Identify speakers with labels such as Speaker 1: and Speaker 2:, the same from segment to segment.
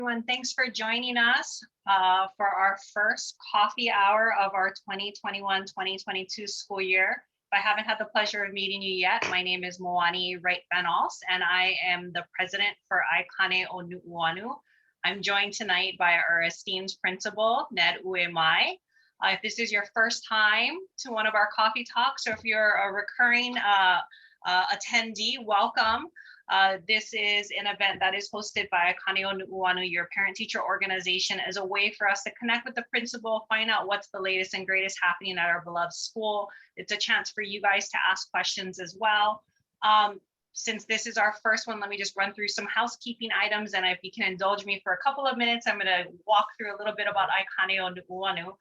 Speaker 1: Everyone, thanks for joining us for our first coffee hour of our 2021-2022 school year. If I haven't had the pleasure of meeting you yet, my name is Moani Wright-Van-Als, and I am the president for Aikane o Nuuanu. I'm joined tonight by our esteemed principal, Ned Uemae. If this is your first time to one of our coffee talks, or if you're a recurring attendee, welcome. This is an event that is hosted by Aikane o Nuuanu, your parent-teacher organization, as a way for us to connect with the principal, find out what's the latest and greatest happening at our beloved school. It's a chance for you guys to ask questions as well. Since this is our first one, let me just run through some housekeeping items, and if you can indulge me for a couple of minutes, I'm going to walk through a little bit about Aikane o Nuuanu.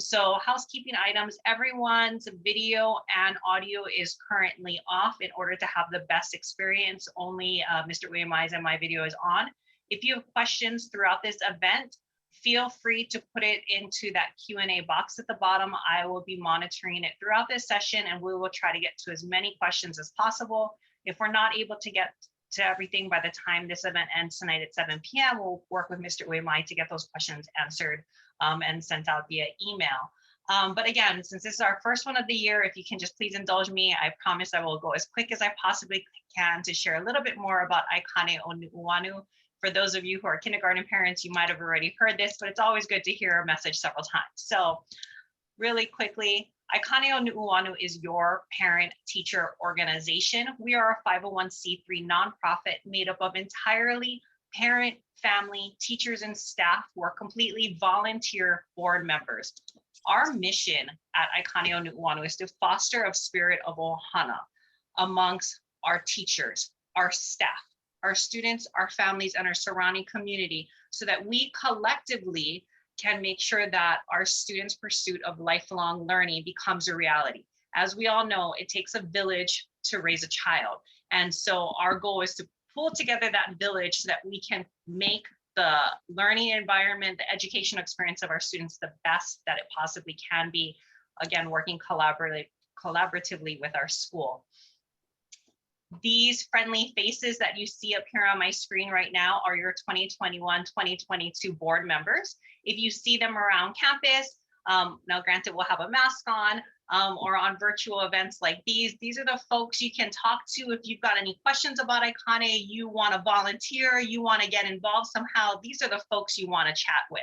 Speaker 1: So housekeeping items, everyone's video and audio is currently off in order to have the best experience. Only Mr. Uemae's and my video is on. If you have questions throughout this event, feel free to put it into that Q&A box at the bottom. I will be monitoring it throughout this session, and we will try to get to as many questions as possible. If we're not able to get to everything by the time this event ends tonight at 7 p.m., we'll work with Mr. Uemae to get those questions answered and sent out via email. But again, since this is our first one of the year, if you can just please indulge me, I promise I will go as quick as I possibly can to share a little bit more about Aikane o Nuuanu. For those of you who are kindergarten parents, you might have already heard this, but it's always good to hear a message several times. So really quickly, Aikane o Nuuanu is your parent-teacher organization. We are a 501c3 nonprofit made up of entirely parent, family, teachers, and staff who are completely volunteer board members. Our mission at Aikane o Nuuanu is to foster a spirit of ohana amongst our teachers, our staff, our students, our families, and our surrounding community, so that we collectively can make sure that our students' pursuit of lifelong learning becomes a reality. As we all know, it takes a village to raise a child. And so our goal is to pull together that village so that we can make the learning environment, the educational experience of our students the best that it possibly can be, again, working collaboratively with our school. These friendly faces that you see up here on my screen right now are your 2021-2022 board members. If you see them around campus, now granted we'll have a mask on, or on virtual events like these are the folks you can talk to if you've got any questions about Aikane, you want to volunteer, you want to get involved somehow. These are the folks you want to chat with.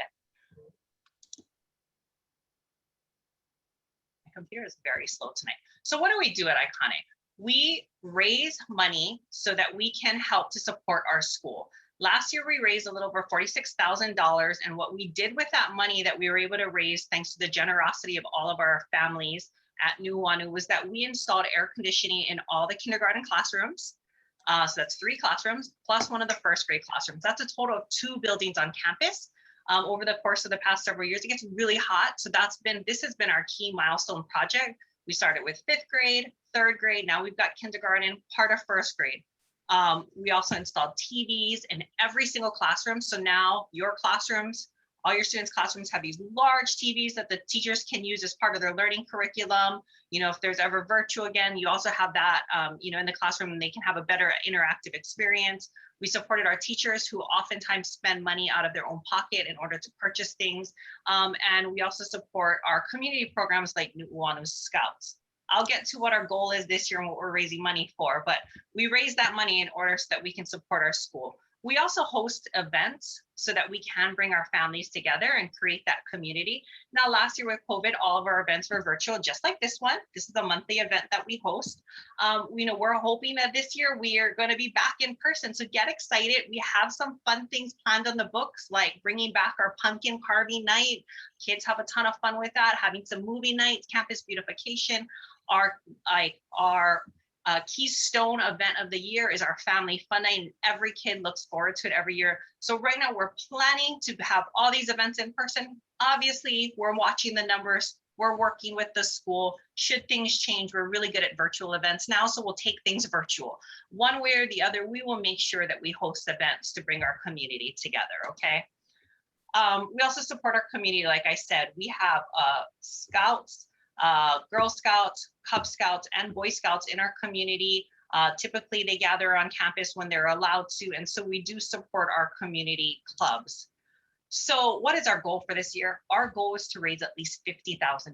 Speaker 1: My computer is very slow tonight. So what do we do at Aikane? We raise money so that we can help to support our school. Last year, we raised a little over $46,000. And what we did with that money that we were able to raise, thanks to the generosity of all of our families at Nuuanu, was that we installed air conditioning in all the kindergarten classrooms. So that's 3 classrooms, plus one of the first grade classrooms. That's a total of 2 buildings on campus. Over the course of the past several years, it gets really hot. So this has been our key milestone project. We started with 5th grade, 3rd grade. Now we've got kindergarten, part of 1st grade. We also installed TVs in every single classroom. So now your classrooms, all your students' classrooms have these large TVs that the teachers can use as part of their learning curriculum. You know, if there's ever virtual again, you also have that, in the classroom, and they can have a better interactive experience. We supported our teachers who oftentimes spend money out of their own pocket in order to purchase things. And we also support our community programs like Nuuanu Scouts. I'll get to what our goal is this year and what we're raising money for, but we raise that money in order so that we can support our school. We also host events so that we can bring our families together and create that community. Now, last year with COVID, all of our events were virtual, just like this one. This is a monthly event that we host. We're hoping that this year we are going to be back in person. So get excited. We have some fun things planned on the books, like bringing back our pumpkin carving night. Kids have a ton of fun with that, having some movie nights, campus beautification. Our keystone event of the year is our family fun night, and every kid looks forward to it every year. So right now we're planning to have all these events in person. Obviously, we're watching the numbers. We're working with the school. Should things change, we're really good at virtual events now, so we'll take things virtual. One way or the other, we will make sure that we host events to bring our community together, okay? We also support our community, like I said. We have Scouts, Girl Scouts, Cub Scouts, and Boy Scouts in our community. Typically, they gather on campus when they're allowed to, and so we do support our community clubs. So what is our goal for this year? Our goal is to raise at least $50,000.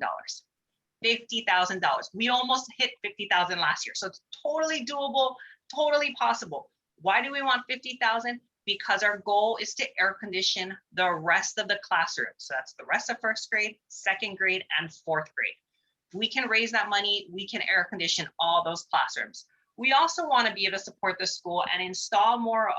Speaker 1: $50,000. We almost hit 50,000 last year, so it's totally doable, totally possible. Why do we want 50,000? Because our goal is to air condition the rest of the classroom. So that's the rest of first grade, second grade, and fourth grade. If we can raise that money, we can air condition all those classrooms. We also want to be able to support the school and install more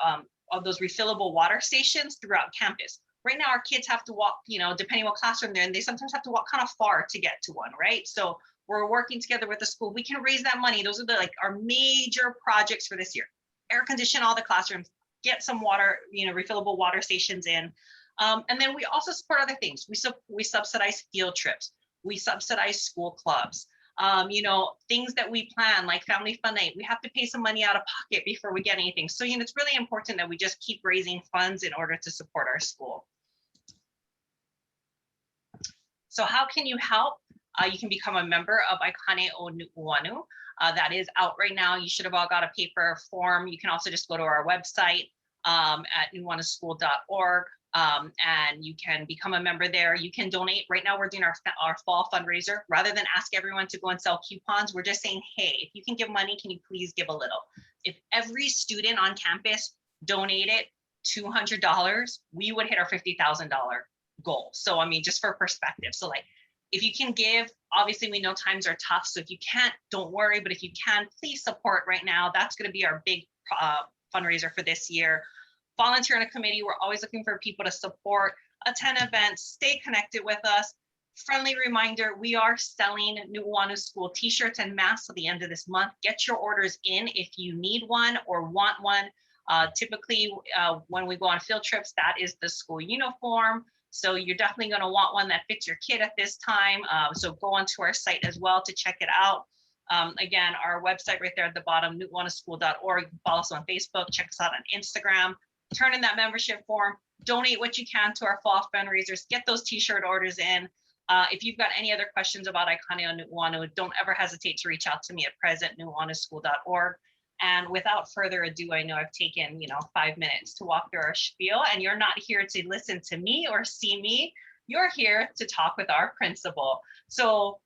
Speaker 1: of those refillable water stations throughout campus. Right now, our kids have to walk, depending what classroom they're in, they sometimes have to walk kind of far to get to one, right? So we're working together with the school. We can raise that money. Those are our major projects for this year. Air condition all the classrooms, get some water, refillable water stations in. And then we also support other things. We subsidize field trips. We subsidize school clubs. Things that we plan, like family fun night, we have to pay some money out of pocket before we get anything. So, it's really important that we just keep raising funds in order to support our school. So how can you help? You can become a member of Aikane o Nuuanu. That is out right now. You should have all got a paper form. You can also just go to our website at nuuanuschool.org. And you can become a member there. You can donate. Right now, we're doing our fall fundraiser. Rather than ask everyone to go and sell coupons, we're just saying, hey, if you can give money, can you please give a little? If every student on campus donated $200, we would hit our $50,000 goal. So, just for perspective. So if you can give, obviously we know times are tough. So if you can't, don't worry. But if you can, please support right now. That's going to be our big fundraiser for this year. Volunteer in a committee. We're always looking for people to support, attend events, stay connected with us. Friendly reminder, we are selling Nuuanu School t-shirts and masks at the end of this month. Get your orders in if you need one or want one. Typically, when we go on field trips, that is the school uniform. So you're definitely going to want one that fits your kid at this time. So go onto our site as well to check it out. Again, our website right there at the bottom, nuuanuschool.org. You can follow us on Facebook, check us out on Instagram, turn in that membership form, donate what you can to our fall fundraisers, get those t-shirt orders in. If you've got any other questions about Aikane o Nuuanu, don't ever hesitate to reach out to me at present@nuuanuschool.org. And without further ado, I know I've taken 5 minutes to walk through our spiel, and you're not here to listen to me or see me. You're here to talk with our principal. So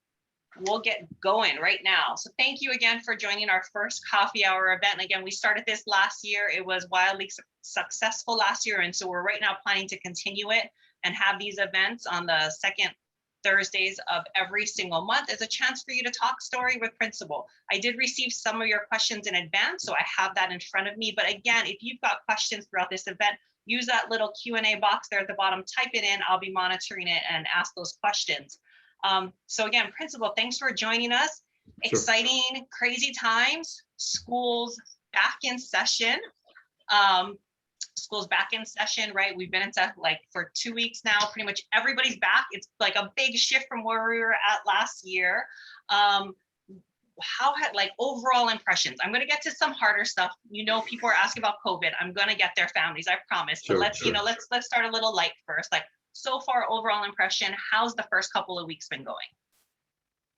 Speaker 1: we'll get going right now. So thank you again for joining our first coffee hour event. And again, we started this last year. It was wildly successful last year. And so we're right now planning to continue it and have these events on the second Thursdays of every single month as a chance for you to talk story with principal. I did receive some of your questions in advance, so I have that in front of me. But again, if you've got questions throughout this event, use that little Q&A box there at the bottom, type it in, I'll be monitoring it and ask those questions. So again, principal, thanks for joining us. Sure. Exciting, crazy times, school's back in session. School's back in session, right? We've been into for 2 weeks now, pretty much everybody's back. It's like a big shift from where we were at last year. How had overall impressions? I'm going to get to some harder stuff. People are asking about COVID. I'm going to get their families, I promise. Sure, but let's start a little light first. So far, overall impression, how's the first couple of weeks been going?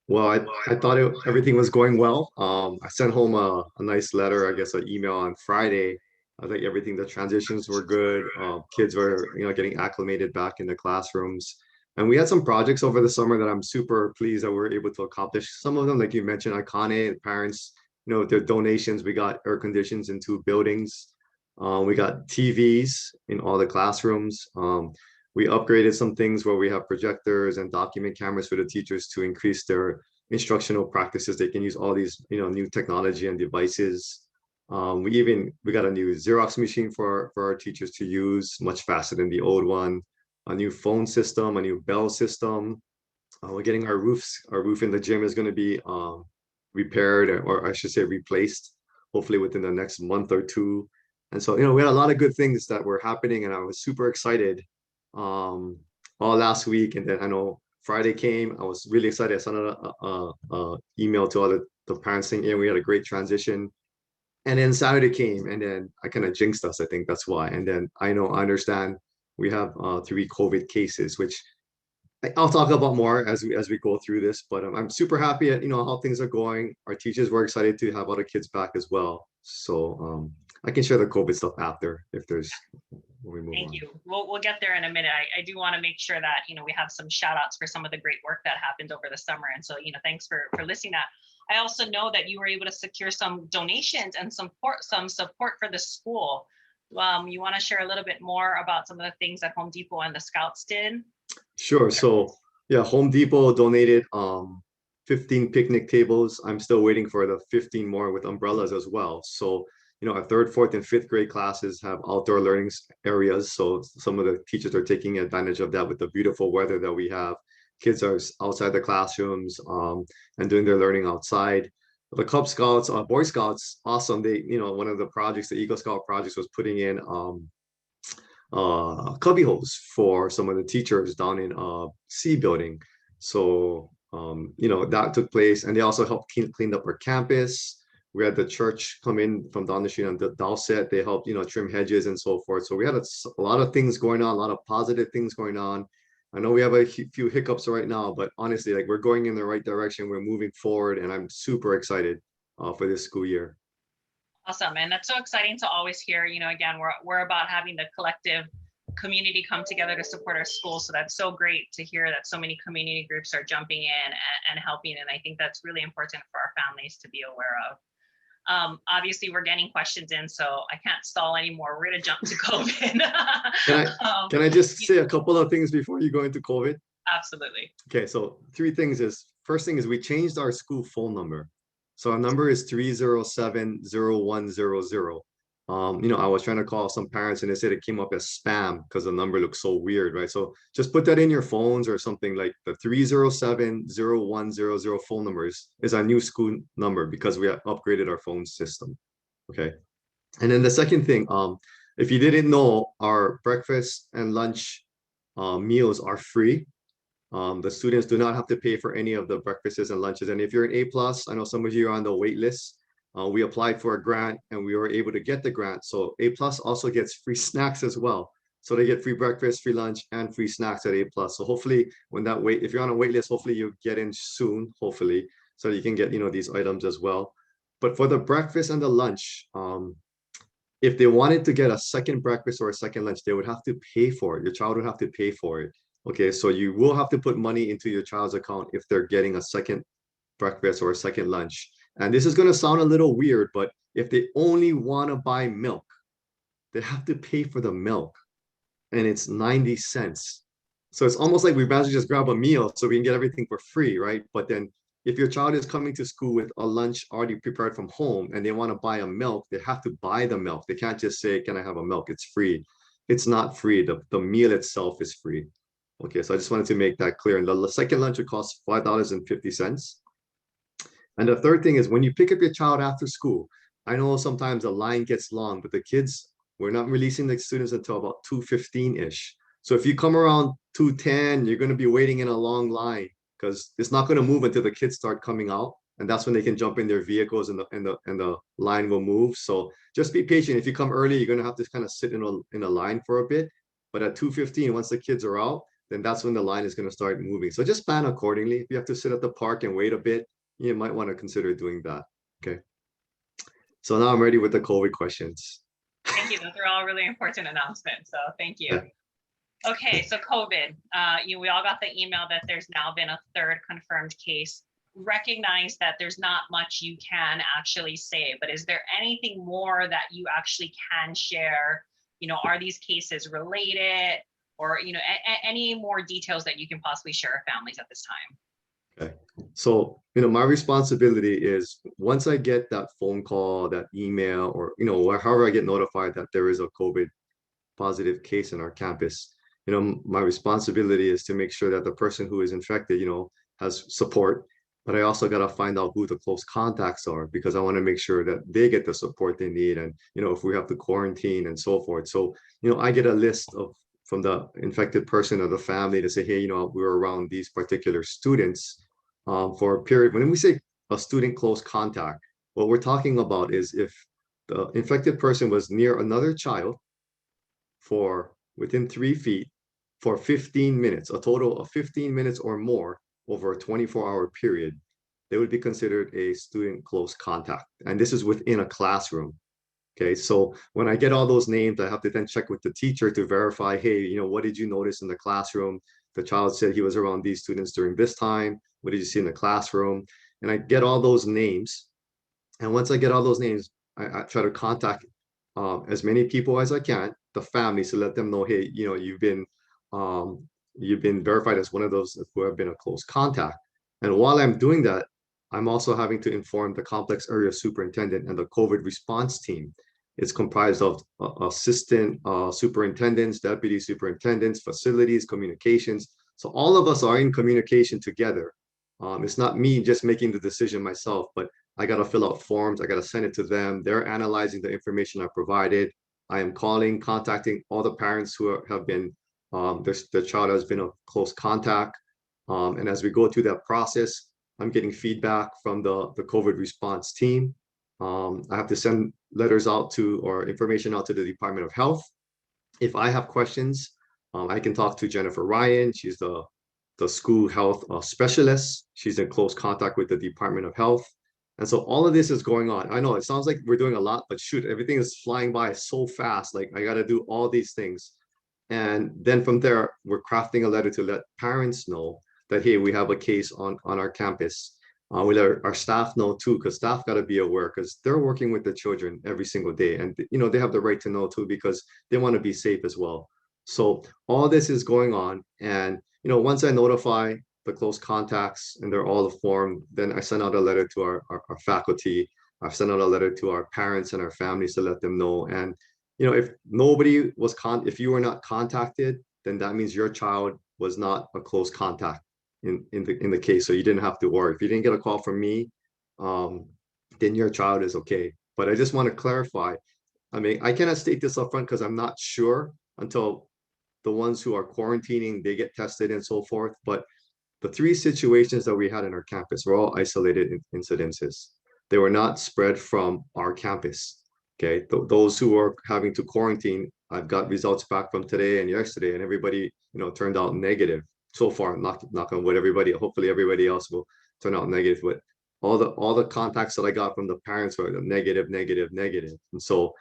Speaker 2: Well, I thought everything was going well. I sent home a nice letter, I guess, an email on Friday. I think the transitions were good. Kids were, getting acclimated back in the classrooms. And we had some projects over the summer that I'm super pleased that we were able to accomplish. Some of them, like you mentioned, Aikane, parents, their donations. We got air conditions in 2 buildings. We got TVs in all the classrooms. We upgraded some things where we have projectors and document cameras for the teachers to increase their instructional practices. They can use all these, new technology and devices. We got a new Xerox machine for our teachers to use, much faster than the old one. A new phone system, a new bell system. We're getting our roof in the gym is going to be repaired, or I should say replaced, hopefully within the next month or 2. And so, we had a lot of good things that were happening, and I was super excited all last week. And then I know Friday came, I was really excited. I sent a email to all the parents saying, we had a great transition. And then Saturday came, and then I kind of jinxed us. I think that's why. And then I understand we have 3 COVID cases, which I'll talk about more as we go through this, but I'm super happy at how things are going. Our teachers were excited to have other kids back as well. So I can share the COVID stuff after if there's when we move
Speaker 1: Thank
Speaker 2: on.
Speaker 1: you. We'll get there in a minute. I do want to make sure that we have some shout outs for some of the great work that happened over the summer. And so thanks for listing that. I also know that you were able to secure some donations and some support for the school. You want to share a little bit more about some of the things that Home Depot and the Scouts did?
Speaker 2: Sure. So yeah, Home Depot donated 15 picnic tables. I'm still waiting for the 15 more with umbrellas as well. So our third, fourth, and fifth grade classes have outdoor learning areas. So some of the teachers are taking advantage of that with the beautiful weather that we have. Kids are outside the classrooms and doing their learning outside. The Cub Scouts, Boy Scouts, awesome. They, one of the projects, the Eagle Scout projects was putting in cubby holes for some of the teachers down in C building. So that took place, and they also helped clean up our campus. We had the church come in from down the street on the Dowsett. They helped trim hedges and so forth. So we had a lot of things going on, a lot of positive things going on. I know we have a few hiccups right now, but honestly, like we're going in the right direction. We're moving forward, and I'm super excited for this school year.
Speaker 1: Awesome. And that's so exciting to always hear. Again, we're about having the collective community come together to support our schools. So that's so great to hear that so many community groups are jumping in and helping. And I think that's really important for our families to be aware of. Obviously, we're getting questions in, so I can't stall anymore. We're going to jump to COVID.
Speaker 2: Can I just say a couple of things before you go into COVID?
Speaker 1: Absolutely.
Speaker 2: Okay, so three things is, first thing is we changed our school phone number. So our number is 307-0100. I was trying to call some parents and they said it came up as spam because the number looks so weird, right? So just put that in your phones or something. Like the 307-0100 phone numbers is our new school number because we have upgraded our phone system. Okay. And then the second thing, if you didn't know, our breakfast and lunch meals are free. The students do not have to pay for any of the breakfasts and lunches. And if you're an A plus, I know some of you are on the wait list. We applied for a grant and we were able to get the grant. So A plus also gets free snacks as well. So they get free breakfast, free lunch, and free snacks at A plus. So hopefully if you're on a wait list, hopefully you get in soon, hopefully, so you can get, these items as well. But for the breakfast and the lunch, if they wanted to get a second breakfast or a second lunch, they would have to pay for it. Your child would have to pay for it. Okay, so you will have to put money into your child's account if they're getting a second breakfast or a second lunch. And this is going to sound a little weird, but if they only want to buy milk, they have to pay for the milk, and it's 90 cents. So it's almost like we might as well just grab a meal so we can get everything for free, right? But then if your child is coming to school with a lunch already prepared from home and they want to buy a milk, they have to buy the milk. They can't just say, can I have a milk? It's free. It's not free. The meal itself is free. Okay, so I just wanted to make that clear. And the second lunch would cost $5.50. And the third thing is when you pick up your child after school, I know sometimes the line gets long, but the kids, we're not releasing the students until about 2:15-ish. So if you come around 2:10, you're going to be waiting in a long line because it's not going to move until the kids start coming out. And that's when they can jump in their vehicles and the line will move. So just be patient. If you come early, you're going to have to kind of sit in a line for a bit. But at 2:15, once the kids are out, then that's when the line is going to start moving. So just plan accordingly. If you have to sit at the park and wait a bit, you might want to consider doing that. Okay. So now I'm ready with the COVID questions.
Speaker 1: Thank you. Those are all really important announcements. So thank you.
Speaker 2: Yeah.
Speaker 1: Okay, so COVID, we all got the email that there's now been a third confirmed case. Recognize that there's not much you can actually say, but is there anything more that you actually can share? Are these cases related, or any more details that you can possibly share with families at this time?
Speaker 2: Okay. So, my responsibility is once I get that phone call, that email, or, however I get notified that there is a COVID positive case in our campus, my responsibility is to make sure that the person who is infected, has support. But I also got to find out who the close contacts are because I want to make sure that they get the support they need. And, if we have to quarantine and so forth. So, I get a list from the infected person or the family to say, hey, we were around these particular students for a period. When we say a student close contact, what we're talking about is if the infected person was near another child for within 3 feet for 15 minutes, a total of 15 minutes or more over a 24-hour period, they would be considered a student close contact. And this is within a classroom. Okay, so when I get all those names, I have to then check with the teacher to verify, hey, what did you notice in the classroom? The child said he was around these students during this time. What did you see in the classroom? And I get all those names. And once I get all those names, I try to contact as many people as I can, the families, to let them know, hey, um, you've been verified as one of those who have been a close contact. And while I'm doing that, I'm also having to inform the complex area superintendent and the COVID response team. It's comprised of assistant superintendents, deputy superintendents, facilities, communications. So all of us are in communication together. It's not me just making the decision myself, but I got to fill out forms. I got to send it to them. They're analyzing the information I provided. I am calling, contacting all the parents who have been, their child has been a close contact. And as we go through that process, I'm getting feedback from the COVID response team. I have to send letters out to or information out to the Department of Health. If I have questions, I can talk to Jennifer Ryan. She's the school health specialist. She's in close contact with the Department of Health. And so all of this is going on. I know it sounds like we're doing a lot, but shoot, everything is flying by so fast. Like I got to do all these things. And then from there, we're crafting a letter to let parents know that, hey, we have a case on our campus. We let our staff know too, because staff got to be aware because they're working with the children every single day. And, they have the right to know too, because they want to be safe as well. So all this is going on. And, once I notify the close contacts and they're all informed, then I send out a letter to our faculty. I've sent out a letter to our parents and our families to let them know. And, if nobody was if you were not contacted, then that means your child was not a close contact in the case. So you didn't have to worry. If you didn't get a call from me, then your child is okay. But I just want to clarify. I mean, I cannot state this upfront because I'm not sure until the ones who are quarantining, they get tested and so forth. But the three situations that we had in our campus were all isolated incidences. They were not spread from our campus. Okay, those who are having to quarantine, I've got results back from today and yesterday, and everybody, turned out negative so far. Knock on wood, everybody. Hopefully, everybody else will turn out negative. But all the contacts that I got from the parents were negative, negative, negative. And so,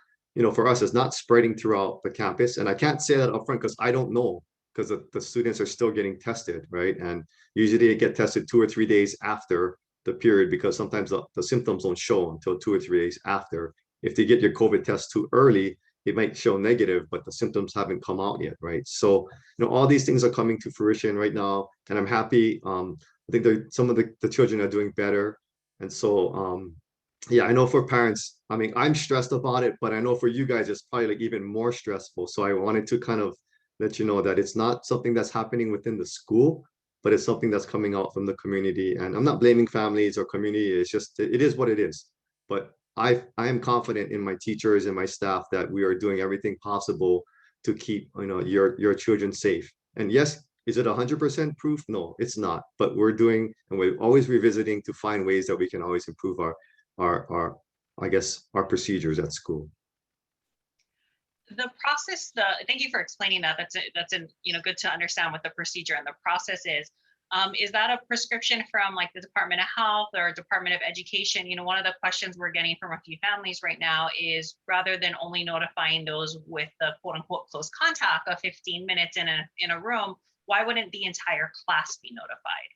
Speaker 2: for us, it's not spreading throughout the campus. And I can't say that upfront because I don't know, because the students are still getting tested, right? And usually they get tested 2 or 3 days after the period, because sometimes the symptoms don't show until 2 or 3 days after. If they get your COVID test too early, it might show negative, but the symptoms haven't come out yet, right? So, all these things are coming to fruition right now, and I'm happy. I think some of the children are doing better. And so, yeah, I know for parents, I mean, I'm stressed about it, but I know for you guys, it's probably like even more stressful. So I wanted to kind of let you know that it's not something that's happening within the school, but it's something that's coming out from the community. And I'm not blaming families or community. It's just, it is what it is. But I am confident in my teachers and my staff that we are doing everything possible to keep, your children safe. And yes, is it 100% proof? No, it's not. But we're doing, and we're always revisiting to find ways that we can always improve our I guess our procedures at school.
Speaker 1: The process, thank you for explaining that. That's good to understand what the procedure and the process is. Is that a prescription from like the Department of Health or Department of Education? One of the questions we're getting from a few families right now is, rather than only notifying those with the quote unquote close contact of 15 minutes in a room, why wouldn't the entire class be notified?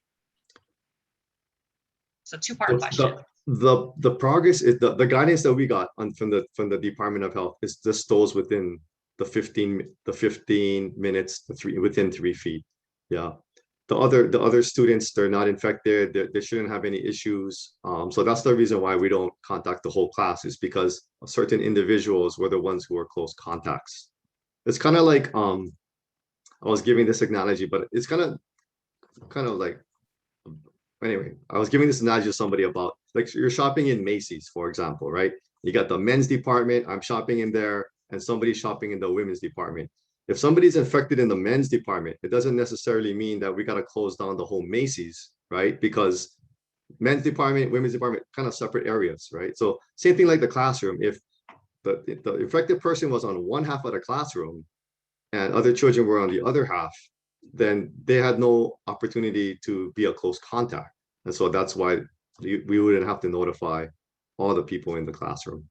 Speaker 1: So two-part question.
Speaker 2: The progress is the guidance that we got from the Department of Health is just those within the 15 minutes, within 3 feet. Yeah. The other students, they're not infected, they shouldn't have any issues. So that's the reason why we don't contact the whole class, is because certain individuals were the ones who were close contacts. It's kind of like I was giving this analogy, but it's kind of like, anyway, I was giving this analogy to somebody about, like, you're shopping in Macy's, for example, right? You got the men's department, I'm shopping in there, and somebody's shopping in the women's department. If somebody's infected in the men's department, it doesn't necessarily mean that we got to close down the whole Macy's, right? Because men's department, women's department, kind of separate areas, right? So same thing like the classroom. If the infected person was on one half of the classroom and other children were on the other half, then they had no opportunity to be a close contact. And so that's why we wouldn't have to notify all the people in the classroom.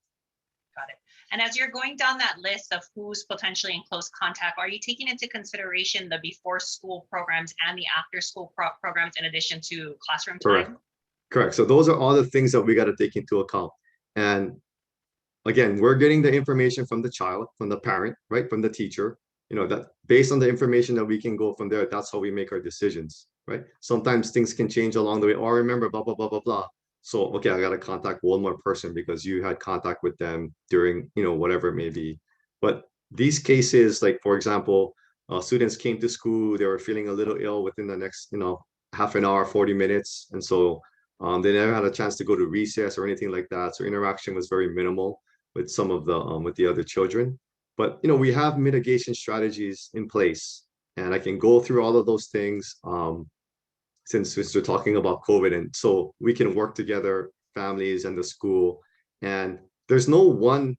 Speaker 1: Got it. And as you're going down that list of who's potentially in close contact, are you taking into consideration the before school programs and the after school programs in addition to classroom
Speaker 2: Correct.
Speaker 1: time?
Speaker 2: Correct. So those are all the things that we got to take into account. And again, we're getting the information from the child, from the parent, right? From the teacher, that based on the information that we can go from there, that's how we make our decisions, right? Sometimes things can change along the way. Oh, remember, blah, blah, blah, blah, blah. So, okay, I got to contact one more person because you had contact with them during, whatever it may be. But these cases, like, for example, students came to school, they were feeling a little ill within the next, half an hour, 40 minutes. And so they never had a chance to go to recess or anything like that. So interaction was very minimal with some of the with the other children. But we have mitigation strategies in place, and I can go through all of those things since we're talking about COVID, and so we can work together, families and the school. And there's no one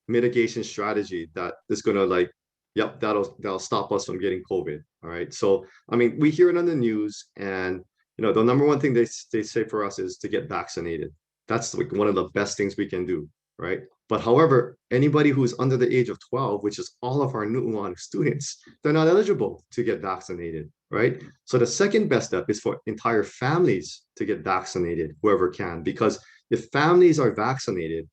Speaker 2: mitigation strategy that is going to like, yep, that'll stop us from getting COVID. All right. So I mean, we hear it on the news, and the number one thing they say for us is to get vaccinated. That's like one of the best things we can do, right? But however, anybody who's under the age of 12, which is all of our Nuuanu students, they're not eligible to get vaccinated, right? So the second best step is for entire families to get vaccinated, whoever can, because if families are vaccinated,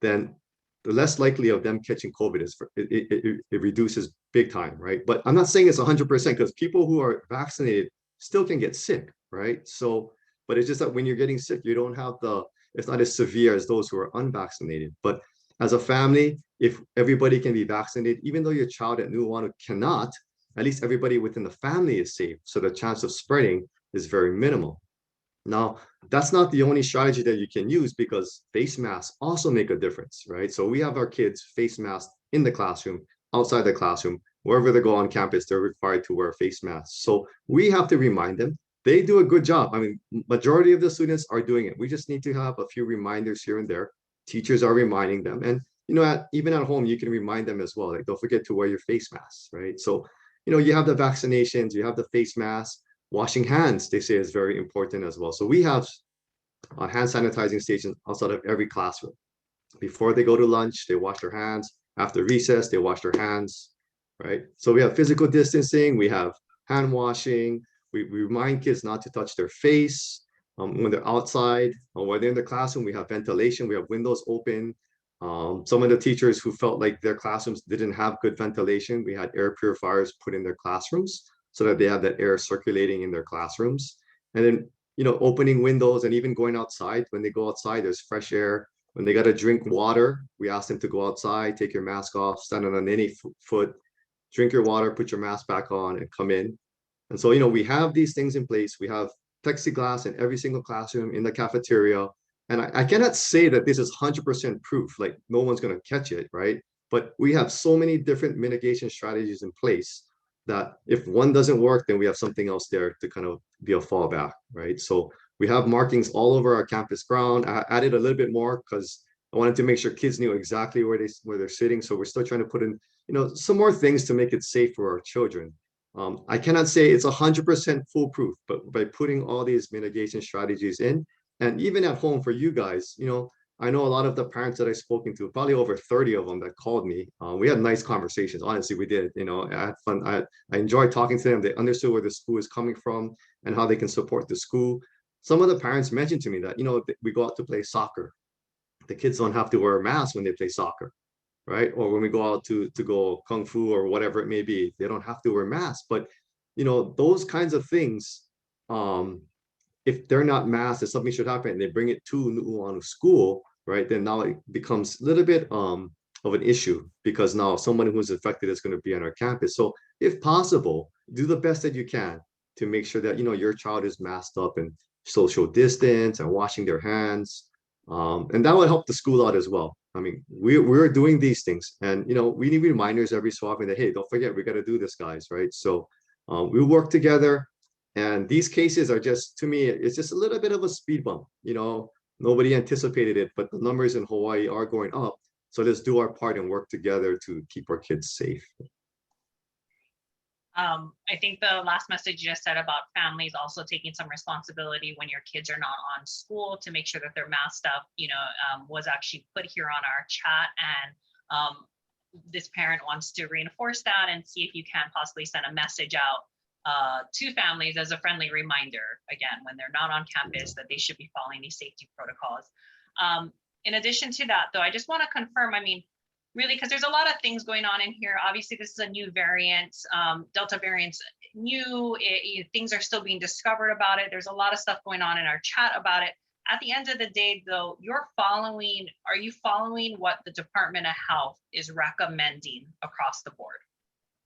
Speaker 2: then the less likely of them catching COVID is it reduces big time, right? But I'm not saying it's 100% because people who are vaccinated still can get sick, right? So, but it's just that when you're getting sick, you don't have it's not as severe as those who are unvaccinated. But as a family, if everybody can be vaccinated, even though your child at Nuuanu cannot, at least everybody within the family is safe. So the chance of spreading is very minimal. Now, that's not the only strategy that you can use because face masks also make a difference, right? So we have our kids face masks in the classroom, outside the classroom, wherever they go on campus, they're required to wear face masks. So we have to remind them. They do a good job. I mean, majority of the students are doing it. We just need to have a few reminders here and there. Teachers are reminding them. And, even at home, you can remind them as well. Like, don't forget to wear your face masks, right? So, you have the vaccinations, you have the face masks. Washing hands, they say, is very important as well. So we have hand sanitizing stations outside of every classroom. Before they go to lunch, they wash their hands. After recess, they wash their hands, right? So we have physical distancing, we have hand washing. We remind kids not to touch their face when they're outside. When they're in the classroom, we have ventilation, we have windows open. Some of the teachers who felt like their classrooms didn't have good ventilation, we had air purifiers put in their classrooms so that they have that air circulating in their classrooms. And then, opening windows and even going outside. When they go outside, there's fresh air. When they got to drink water, we ask them to go outside, take your mask off, stand on any foot, drink your water, put your mask back on, and come in. And so, we have these things in place. We have plexiglass in every single classroom, in the cafeteria. And I cannot say that this is 100% proof, like no one's going to catch it, right? But we have so many different mitigation strategies in place that if one doesn't work, then we have something else there to kind of be a fallback, right? So we have markings all over our campus ground. I added a little bit more because I wanted to make sure kids knew exactly where they're sitting. So we're still trying to put in, some more things to make it safe for our children. I cannot say it's 100% foolproof, but by putting all these mitigation strategies in, and even at home for you guys, I know a lot of the parents that I've spoken to, probably over 30 of them that called me. We had nice conversations. Honestly, we did. I had fun. I enjoyed talking to them. They understood where the school is coming from and how they can support the school. Some of the parents mentioned to me that, we go out to play soccer. The kids don't have to wear a mask when they play soccer, right? Or when we go out to go kung fu or whatever it may be, they don't have to wear masks. But, those kinds of things, if they're not masked, if something should happen and they bring it to Nuuanu school, right, then now it becomes a little bit of an issue because now someone who's affected is going to be on our campus. So if possible, do the best that you can to make sure that your child is masked up and social distance and washing their hands. And that will help the school out as well. I mean, we're doing these things, and we need reminders every so often that, hey, don't forget, we got to do this, guys, right? So we work together. And these cases are just, to me, it's just a little bit of a speed bump. Nobody anticipated it, but the numbers in Hawaii are going up. So let's do our part and work together to keep our kids safe.
Speaker 1: I think the last message you just said about families also taking some responsibility when your kids are not on school to make sure that they're masked up, was actually put here on our chat. And this parent wants to reinforce that and see if you can possibly send a message out to families as a friendly reminder, again, when they're not on campus, that they should be following these safety protocols. In addition to that, though, I just want to confirm, I mean, really, because there's a lot of things going on in here. Obviously, this is a new variant, Delta variant's new, things are still being discovered about it. There's a lot of stuff going on in our chat about it. At the end of the day, though, are you following what the Department of Health is recommending across the board?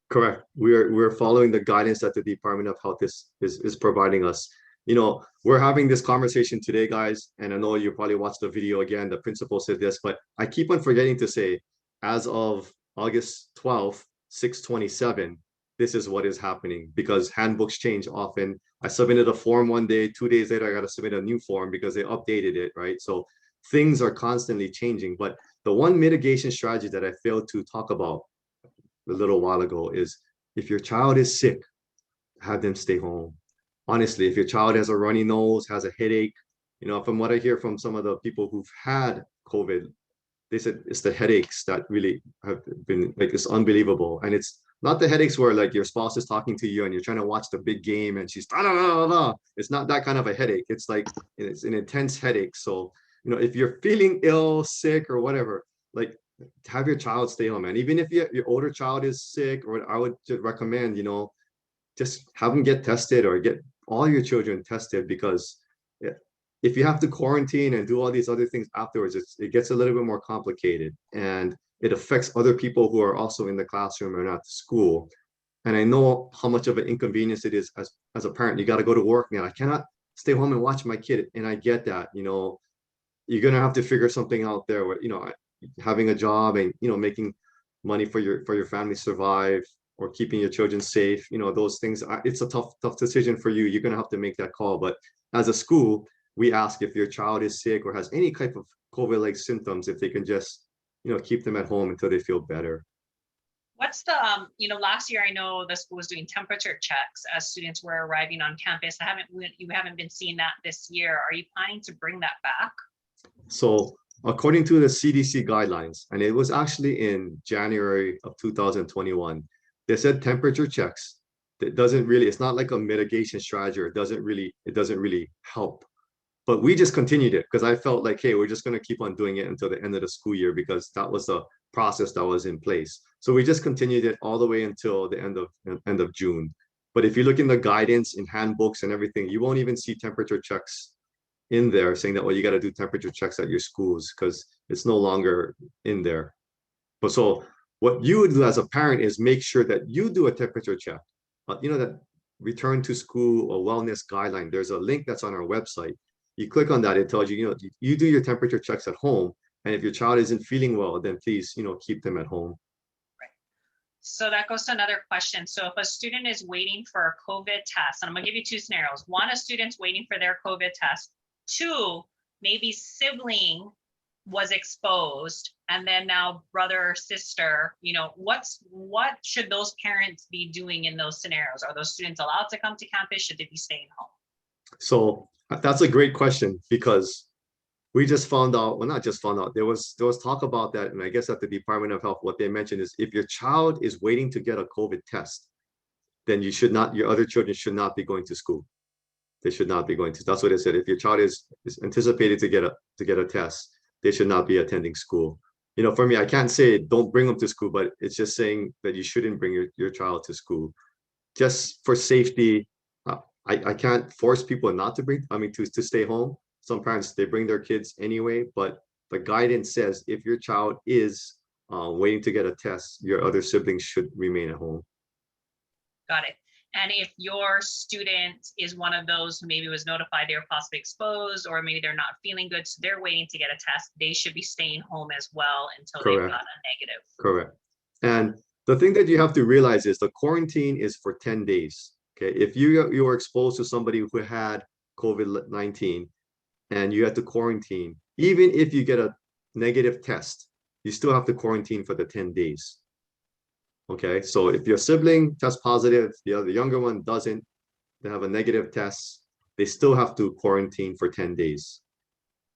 Speaker 2: Correct. We're following the guidance that the Department of Health is providing us. We're having this conversation today, guys, and I know you probably watched the video again. The principal said this, but I keep on forgetting to say, as of August 12th, 6/27, this is what is happening because handbooks change often. I submitted a form one day, 2 days later, I got to submit a new form because they updated it, right? So things are constantly changing. But the one mitigation strategy that I failed to talk about a little while ago is if your child is sick, have them stay home. Honestly, if your child has a runny nose, has a headache, from what I hear from some of the people who've had COVID, they said it's the headaches that really have been like, it's unbelievable. And it's not the headaches where like your spouse is talking to you and you're trying to watch the big game and she's it's not that kind of a headache. It's like it's an intense headache. So if you're feeling ill, sick, or whatever, like have your child stay home. And even if your older child is sick, or I would just recommend just have them get tested or get all your children tested, because if you have to quarantine and do all these other things afterwards, it gets a little bit more complicated, and it affects other people who are also in the classroom or not school. And I know how much of an inconvenience it is as a parent. You got to go to work, man. I cannot stay home and watch my kid. And I get that, you're going to have to figure something out there where, having a job and, making money for your family survive, or keeping your children safe, those things. It's a tough decision for you. You're going to have to make that call. But as a school, we ask if your child is sick or has any type of COVID-like symptoms, if they can just, keep them at home until they feel better.
Speaker 1: What's the, last year I know the school was doing temperature checks as students were arriving on campus. You haven't been seeing that this year. Are you planning to bring that back?
Speaker 2: So according to the CDC guidelines, and it was actually in January of 2021, they said temperature checks. It's not like a mitigation strategy. It doesn't really help. But we just continued it because I felt like, hey, we're just going to keep on doing it until the end of the school year, because that was the process that was in place. So we just continued it all the way until the end of June. But if you look in the guidance in handbooks and everything, you won't even see temperature checks in there saying that, well, you got to do temperature checks at your schools, because it's no longer in there. But so what you would do as a parent is make sure that you do a temperature check. That return to school or wellness guideline, there's a link that's on our website. You click on that, it tells you, you do your temperature checks at home. And if your child isn't feeling well, then please, keep them at home.
Speaker 1: Right. So that goes to another question. So if a student is waiting for a COVID test, and I'm gonna give you two scenarios. One, a student's waiting for their COVID test. Two, maybe sibling was exposed, and then now brother or sister, what should those parents be doing in those scenarios? Are those students allowed to come to campus? Should they be staying home?
Speaker 2: So that's a great question, because we just found out, well, not just found out, there was talk about that. And I guess at the Department of Health, what they mentioned is if your child is waiting to get a COVID test, then your other children should not be going to school. They should not be going to, that's what it said. If your child is anticipated to get a test, they should not be attending school. For me, I can't say don't bring them to school, but it's just saying that you shouldn't bring your child to school. Just for safety, I can't force people not to to stay home. Some parents, they bring their kids anyway, but the guidance says if your child is waiting to get a test, your other siblings should remain at home.
Speaker 1: Got it. And if your student is one of those who maybe was notified they were possibly exposed, or maybe they're not feeling good, so they're waiting to get a test, they should be staying home as well until they've got a negative.
Speaker 2: Correct. And the thing that you have to realize is the quarantine is for 10 days. Okay. If you were exposed to somebody who had COVID-19 and you had to quarantine, even if you get a negative test, you still have to quarantine for the 10 days. Okay, so if your sibling tests positive, the other younger one doesn't, they have a negative test, they still have to quarantine for 10 days.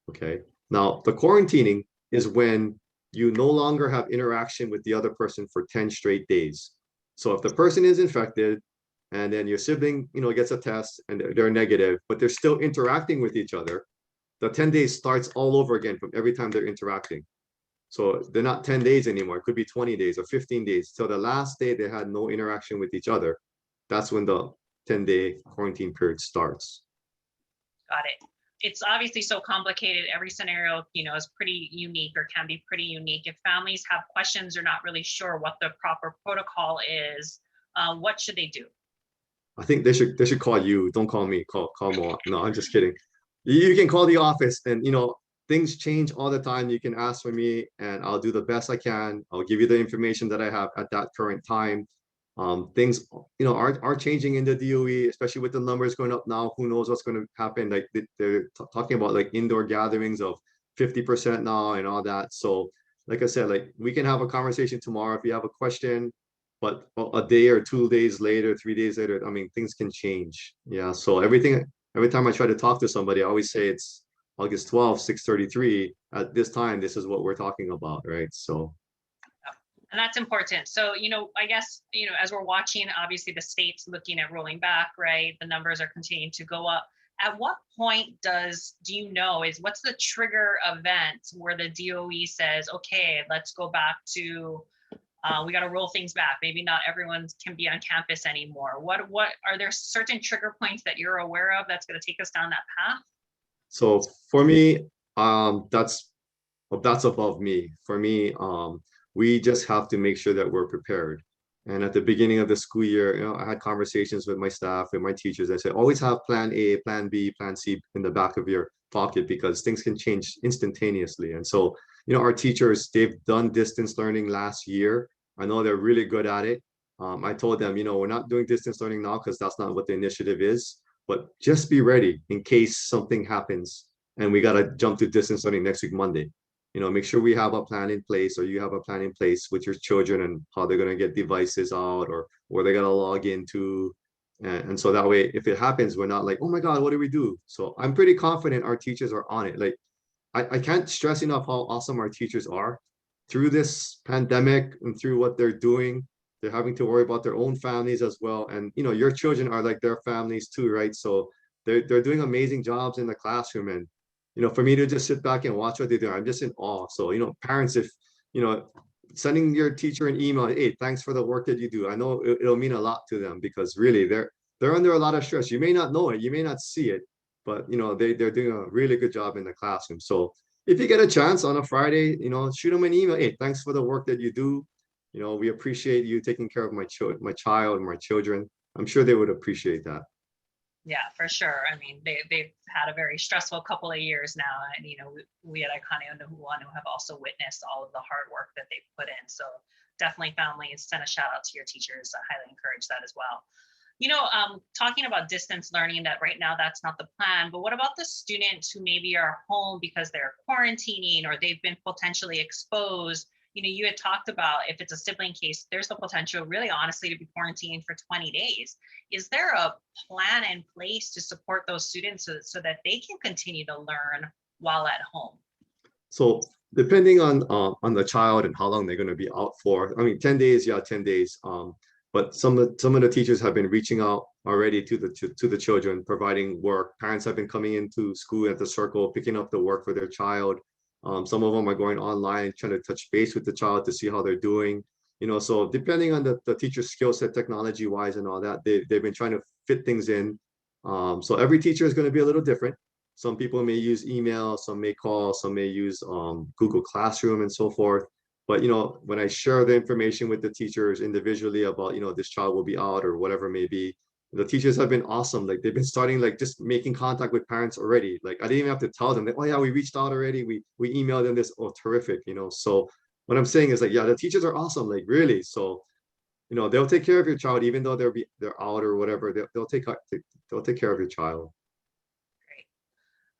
Speaker 2: Okay, now the quarantining is when you no longer have interaction with the other person for 10 straight days. So if the person is infected and then your sibling, gets a test and they're negative, but they're still interacting with each other, the 10 days starts all over again from every time they're interacting. So they're not 10 days anymore. It could be 20 days or 15 days. So the last day they had no interaction with each other, that's when the 10-day quarantine period starts.
Speaker 1: Got it. It's obviously so complicated. Every scenario, is pretty unique or can be pretty unique. If families have questions or not really sure what the proper protocol is, what should they do?
Speaker 2: I think they should call you. Don't call me. Call Mo. No, I'm just kidding. You can call the office, and things change all the time. You can ask for me, and I'll do the best I can. I'll give you the information that I have at that current time. Things are changing in the DOE, especially with the numbers going up now. Who knows what's going to happen? Like they're talking about like indoor gatherings of 50% now and all that. So, like I said, like we can have a conversation tomorrow if you have a question, but a day or 2 days later, 3 days later, I mean, things can change. Yeah. So every time I try to talk to somebody, I always say it's August 12th, 6:33. At this time, this is what we're talking about, right? So
Speaker 1: And that's important. So, I guess, as we're watching, obviously the state's looking at rolling back, right? The numbers are continuing to go up. At what point what's the trigger event where the DOE says, okay, let's go back to, we got to roll things back. Maybe not everyone can be on campus anymore. What are there certain trigger points that you're aware of that's going to take us down that path?
Speaker 2: So for me, that's above me. For me, we just have to make sure that we're prepared. And at the beginning of the school year, I had conversations with my staff and my teachers. I said, always have plan A, plan B, plan C in the back of your pocket because things can change instantaneously. And so, our teachers, they've done distance learning last year. I know they're really good at it. I told them, we're not doing distance learning now because that's not what the initiative is, but just be ready in case something happens and we got to jump to distance learning next week, Monday. Make sure we have a plan in place or you have a plan in place with your children and how they're going to get devices out or where they're going to log into. And so that way, if it happens, we're not like, oh my God, what do we do? So I'm pretty confident our teachers are on it. Like, I can't stress enough how awesome our teachers are through this pandemic and through what they're doing. They're having to worry about their own families as well. And, your children are like their families too, right? So they're doing amazing jobs in the classroom. And for me to just sit back and watch what they do, I'm just in awe. So, parents, if, sending your teacher an email, hey, thanks for the work that you do. I know it'll mean a lot to them because really they're under a lot of stress. You may not know it, you may not see it, but they're doing a really good job in the classroom. So if you get a chance on a Friday, shoot them an email. Hey, thanks for the work that you do. We appreciate you taking care of my child and my children. I'm sure they would appreciate that.
Speaker 1: Yeah, for sure. I mean, they've had a very stressful couple of years now. And, we at Iconium and Nuuanu have also witnessed all of the hard work that they've put in. So definitely families, send a shout out to your teachers. I highly encourage that as well. Talking about distance learning, that right now that's not the plan, but what about the students who maybe are home because they're quarantining or they've been potentially exposed? You had talked about if it's a sibling case, there's the potential really honestly to be quarantining for 20 days. Is there a plan in place to support those students so that they can continue to learn while at home?
Speaker 2: So depending on the child and how long they're going to be out for, I mean, 10 days, yeah, 10 days. But some of the teachers have been reaching out already to the children, providing work. Parents have been coming into school at the circle, picking up the work for their child. Some of them are going online, trying to touch base with the child to see how they're doing. So depending on the teacher's skill set, technology wise and all that, they've been trying to fit things in. So every teacher is going to be a little different. Some people may use email, some may call, some may use Google Classroom and so forth. But when I share the information with the teachers individually about this child will be out or whatever it may be, the teachers have been awesome. Like they've been starting like just making contact with parents already. Like I didn't even have to tell them that, oh yeah, we reached out already. We emailed them this. Oh, terrific. So what I'm saying is like, yeah, the teachers are awesome. Like really. So they'll take care of your child even though they're out or whatever. They'll take care of your child.
Speaker 1: Great.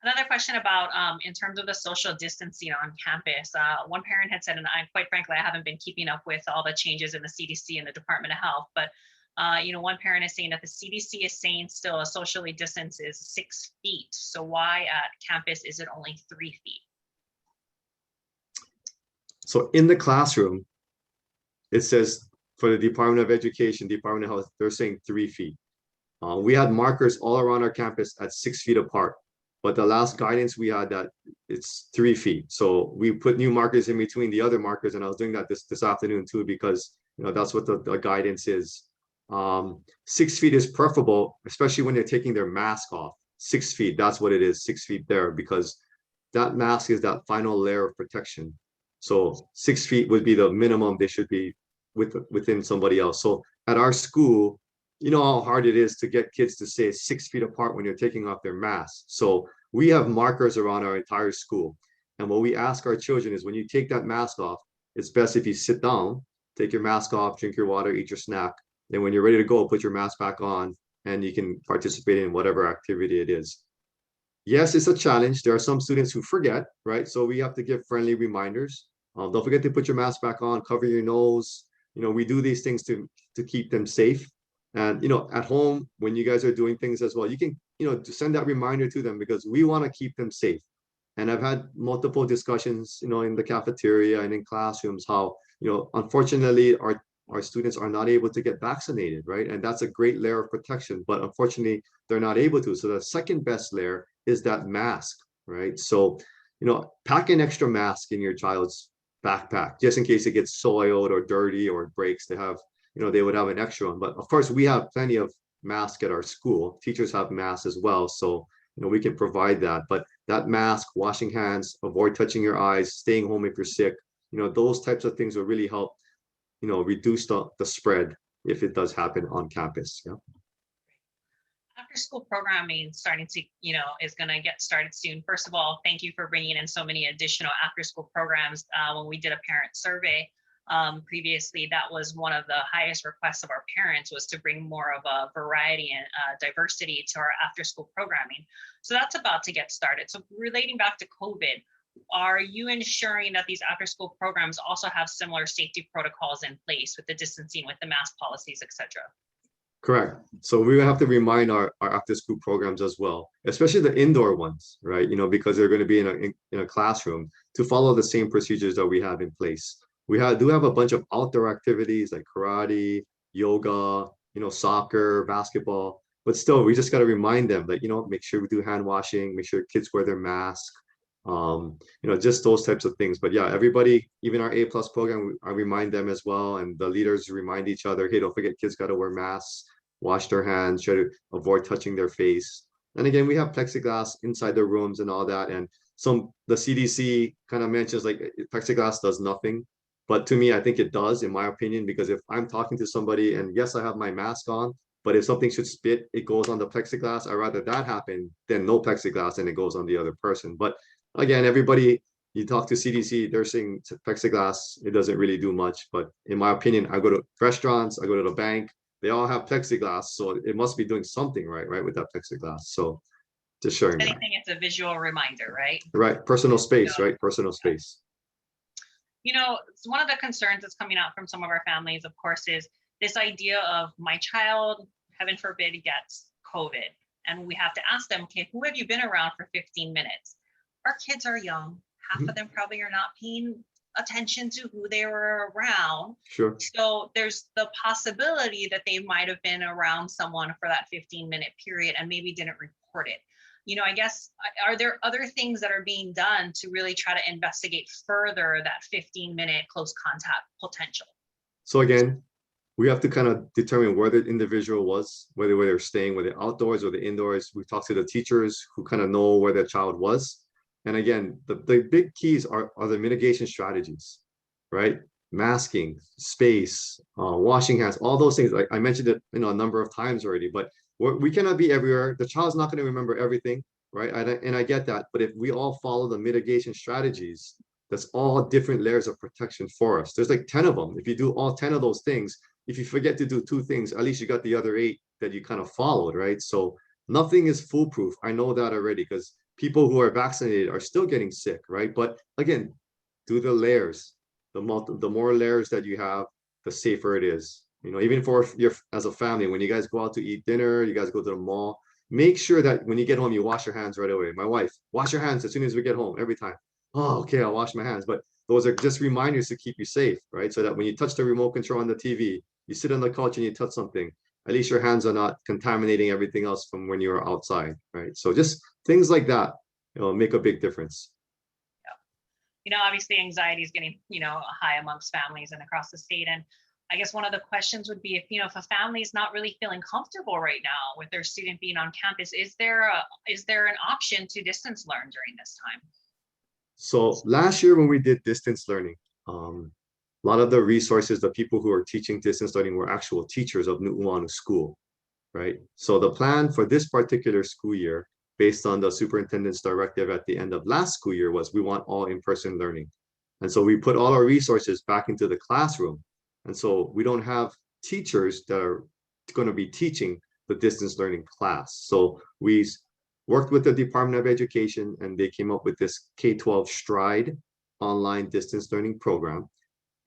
Speaker 1: Another question about in terms of the social distancing on campus. One parent had said, and I quite frankly, I haven't been keeping up with all the changes in the CDC and the Department of Health, but one parent is saying that the CDC is saying still a socially distance is 6 feet. So why at campus is it only 3 feet?
Speaker 2: So in the classroom, it says for the Department of Education, Department of Health, they're saying 3 feet. We had markers all around our campus at 6 feet apart, but the last guidance we had that it's 3 feet. So we put new markers in between the other markers, and I was doing that this afternoon too, because that's what the guidance is. 6 feet is preferable, especially when they're taking their mask off. 6 feet, that's what it is, 6 feet there, because that mask is that final layer of protection. So 6 feet would be the minimum they should be within somebody else. So at our school, you know how hard it is to get kids to stay 6 feet apart when you're taking off their masks. So we have markers around our entire school. And what we ask our children is when you take that mask off, it's best if you sit down, take your mask off, drink your water, eat your snack. Then when you're ready to go, put your mask back on and you can participate in whatever activity it is. Yes, it's a challenge. There are some students who forget, right? So we have to give friendly reminders. Don't forget to put your mask back on, cover your nose. We do these things to keep them safe. And at home, when you guys are doing things as well, you can to send that reminder to them because we want to keep them safe. And I've had multiple discussions, in the cafeteria and in classrooms, how unfortunately our students are not able to get vaccinated, right? And that's a great layer of protection, but unfortunately they're not able to. So the second best layer is that mask, right? So pack an extra mask in your child's backpack just in case it gets soiled or dirty or it breaks. They would have an extra one. But of course, we have plenty of masks at our school. Teachers have masks as well, so we can provide that. But that mask, washing hands, avoid touching your eyes, staying home if you're sick, those types of things will really help reduce the spread if it does happen on campus. Yeah.
Speaker 1: After school programming is going to get started soon. First of all, thank you for bringing in so many additional after school programs. When we did a parent survey previously, that was one of the highest requests of our parents, was to bring more of a variety and diversity to our after school programming. So that's about to get started. So relating back to COVID, are you ensuring that these after school programs also have similar safety protocols in place with the distancing, with the mask policies, et cetera?
Speaker 2: Correct. So we have to remind our after school programs as well, especially the indoor ones, right? Because they're going to be in a classroom, to follow the same procedures that we have in place. We do have a bunch of outdoor activities like karate, yoga, soccer, basketball, but still we just got to remind them that, make sure we do hand washing, make sure kids wear their mask, just those types of things. But yeah, everybody, even our A+ program, I remind them as well, and the leaders remind each other, hey, don't forget, kids got to wear masks, wash their hands, try to avoid touching their face. And again, we have plexiglass inside the rooms and all that. And the CDC kind of mentions like plexiglass does nothing. But to me, I think it does, in my opinion, because if I'm talking to somebody and yes, I have my mask on, but if something should spit, it goes on the plexiglass. I'd rather that happen than no plexiglass and it goes on the other person. But again, everybody, you talk to CDC, they're saying plexiglass, it doesn't really do much. But in my opinion, I go to restaurants, I go to the bank, they all have plexiglass. So it must be doing something right with that plexiglass. So just sharing that.
Speaker 1: Anything, it's a visual reminder, right?
Speaker 2: Right. Personal space, right? Personal space.
Speaker 1: One of the concerns that's coming out from some of our families, of course, is this idea of my child, heaven forbid, gets COVID. And we have to ask them, okay, who have you been around for 15 minutes? Our kids are young. Half of them probably are not paying attention to who they were around.
Speaker 2: Sure.
Speaker 1: So there's the possibility that they might have been around someone for that 15-minute period and maybe didn't report it. I guess, are there other things that are being done to really try to investigate further that 15-minute close contact potential?
Speaker 2: So again, we have to kind of determine where the individual was, whether they're staying, whether outdoors or the indoors. We talk to the teachers who kind of know where their child was. And again, the big keys are the mitigation strategies, right? Masking, space, washing hands, all those things. Like I mentioned it, a number of times already, but we cannot be everywhere. The child's not going to remember everything, right? And I get that. But if we all follow the mitigation strategies, that's all different layers of protection for us. There's like 10 of them. If you do all 10 of those things, if you forget to do 2 things, at least you got the other 8 that you kind of followed, right? So nothing is foolproof. I know that already because people who are vaccinated are still getting sick, right? But again, do the layers. The more layers that you have, the safer it is. You know, even for your as a family, when you guys go out to eat dinner, you guys go to the mall, make sure that when you get home, you wash your hands right away. My wife, wash your hands as soon as we get home, every time. Oh, okay, I'll wash my hands. But those are just reminders to keep you safe, right? So that when you touch the remote control on the TV, you sit on the couch and you touch something, at least your hands are not contaminating everything else from when you're outside, right? So just things like that, make a big difference.
Speaker 1: Obviously anxiety is getting, high amongst families and across the state. And I guess one of the questions would be if a family is not really feeling comfortable right now with their student being on campus, is there an option to distance learn during this time?
Speaker 2: So last year when we did distance learning, a lot of the resources, the people who are teaching distance learning were actual teachers of Nuuanu school, right? So the plan for this particular school year, based on the superintendent's directive at the end of last school year, was we want all in-person learning. And so we put all our resources back into the classroom. And so we don't have teachers that are going to be teaching the distance learning class. So we worked with the Department of Education and they came up with this K-12 Stride online distance learning program.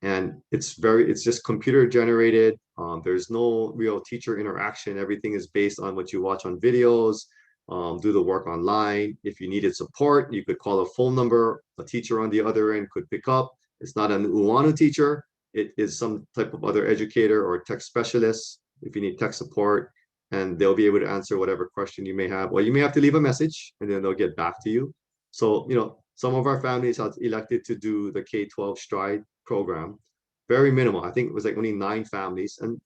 Speaker 2: And it's just computer generated. There's no real teacher interaction. Everything is based on what you watch on videos, do the work online. If you needed support, you could call a phone number. A teacher on the other end could pick up. It's not an Uemae teacher. It is some type of other educator or tech specialist if you need tech support, and they'll be able to answer whatever question you may have. Well, you may have to leave a message and then they'll get back to you. So, some of our families have elected to do the K-12 Stride program. Very minimal. I think it was like only 9 families. And,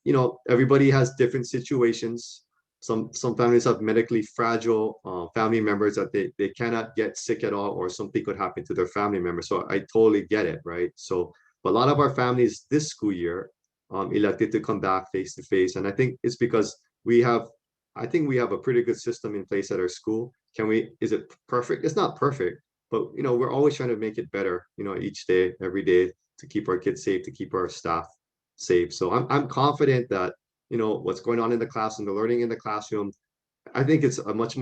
Speaker 2: everybody has different situations. Some families have medically fragile family members that they cannot get sick at all, or something could happen to their family member. So I totally get it, right? So, but a lot of our families this school year elected to come back face to face. And I think it's because I think we have a pretty good system in place at our school. Is it perfect? It's not perfect, but we're always trying to make it better, each day, every day, to keep our kids safe, to keep our staff safe. So I'm confident that, what's going on in the classroom, the learning in the classroom, I think it's much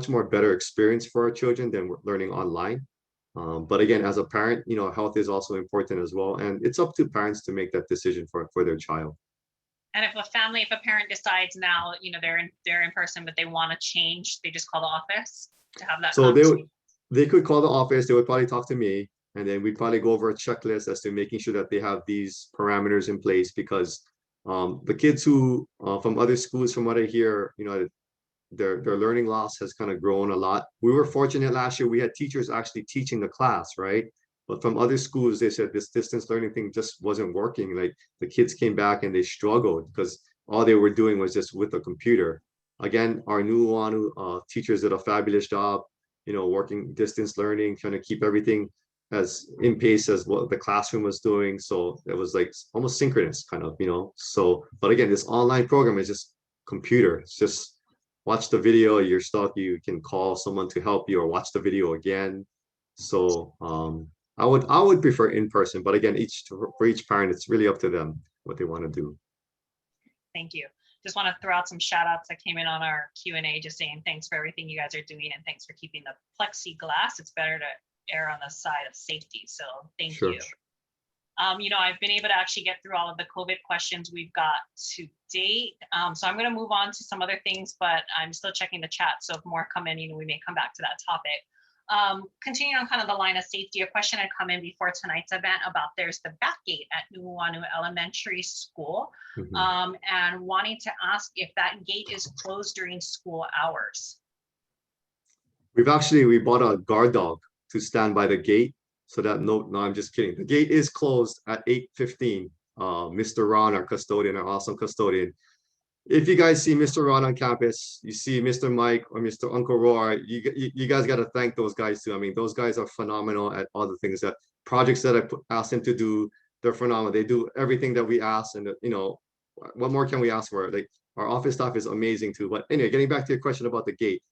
Speaker 2: more better experience for our children than learning online. But again, as a parent, health is also important as well. And it's up to parents to make that decision for their child.
Speaker 1: And if a parent decides now, they're in person, but they want to change, they just call the office to have that
Speaker 2: So
Speaker 1: conversation.
Speaker 2: they could call the office, they would probably talk to me, and then we'd probably go over a checklist as to making sure that they have these parameters in place, because the kids who from other schools, from what I hear, their learning loss has kind of grown a lot. We were fortunate last year, we had teachers actually teaching the class, right? But from other schools, they said this distance learning thing just wasn't working. Like the kids came back and they struggled because all they were doing was just with a computer. Again, our Nuuanu teachers did a fabulous job, working distance learning, trying to keep everything as in pace as what the classroom was doing. So it was like almost synchronous kind of, So, but again, this online program is just computer. It's just watch the video, you're stuck, you can call someone to help you or watch the video again. So I would prefer in person, but again, for each parent, it's really up to them what they want to do.
Speaker 1: Thank you. Just want to throw out some shout outs that came in on our Q&A, just saying thanks for everything you guys are doing and thanks for keeping the plexiglass. It's better to err on the side of safety. So thank you. I've been able to actually get through all of the COVID questions we've got to date. So I'm going to move on to some other things, but I'm still checking the chat. So if more come in, we may come back to that topic. Continuing on kind of the line of safety, a question had come in before tonight's event about there's the back gate at Nuuanu Elementary School, and wanting to ask if that gate is closed during school hours.
Speaker 2: We bought a guard dog to stand by the gate. So that no, I'm just kidding. The gate is closed at 8:15. Mr. Ron, our custodian, our awesome custodian. If you guys see Mr. Ron on campus, you see Mr. Mike or Mr. Uncle Roy, you guys got to thank those guys too. I mean, those guys are phenomenal at all the things projects that asked them to do. They're phenomenal. They do everything that we ask, and what more can we ask for? Like our office staff is amazing too. But anyway, getting back to your question about the gate,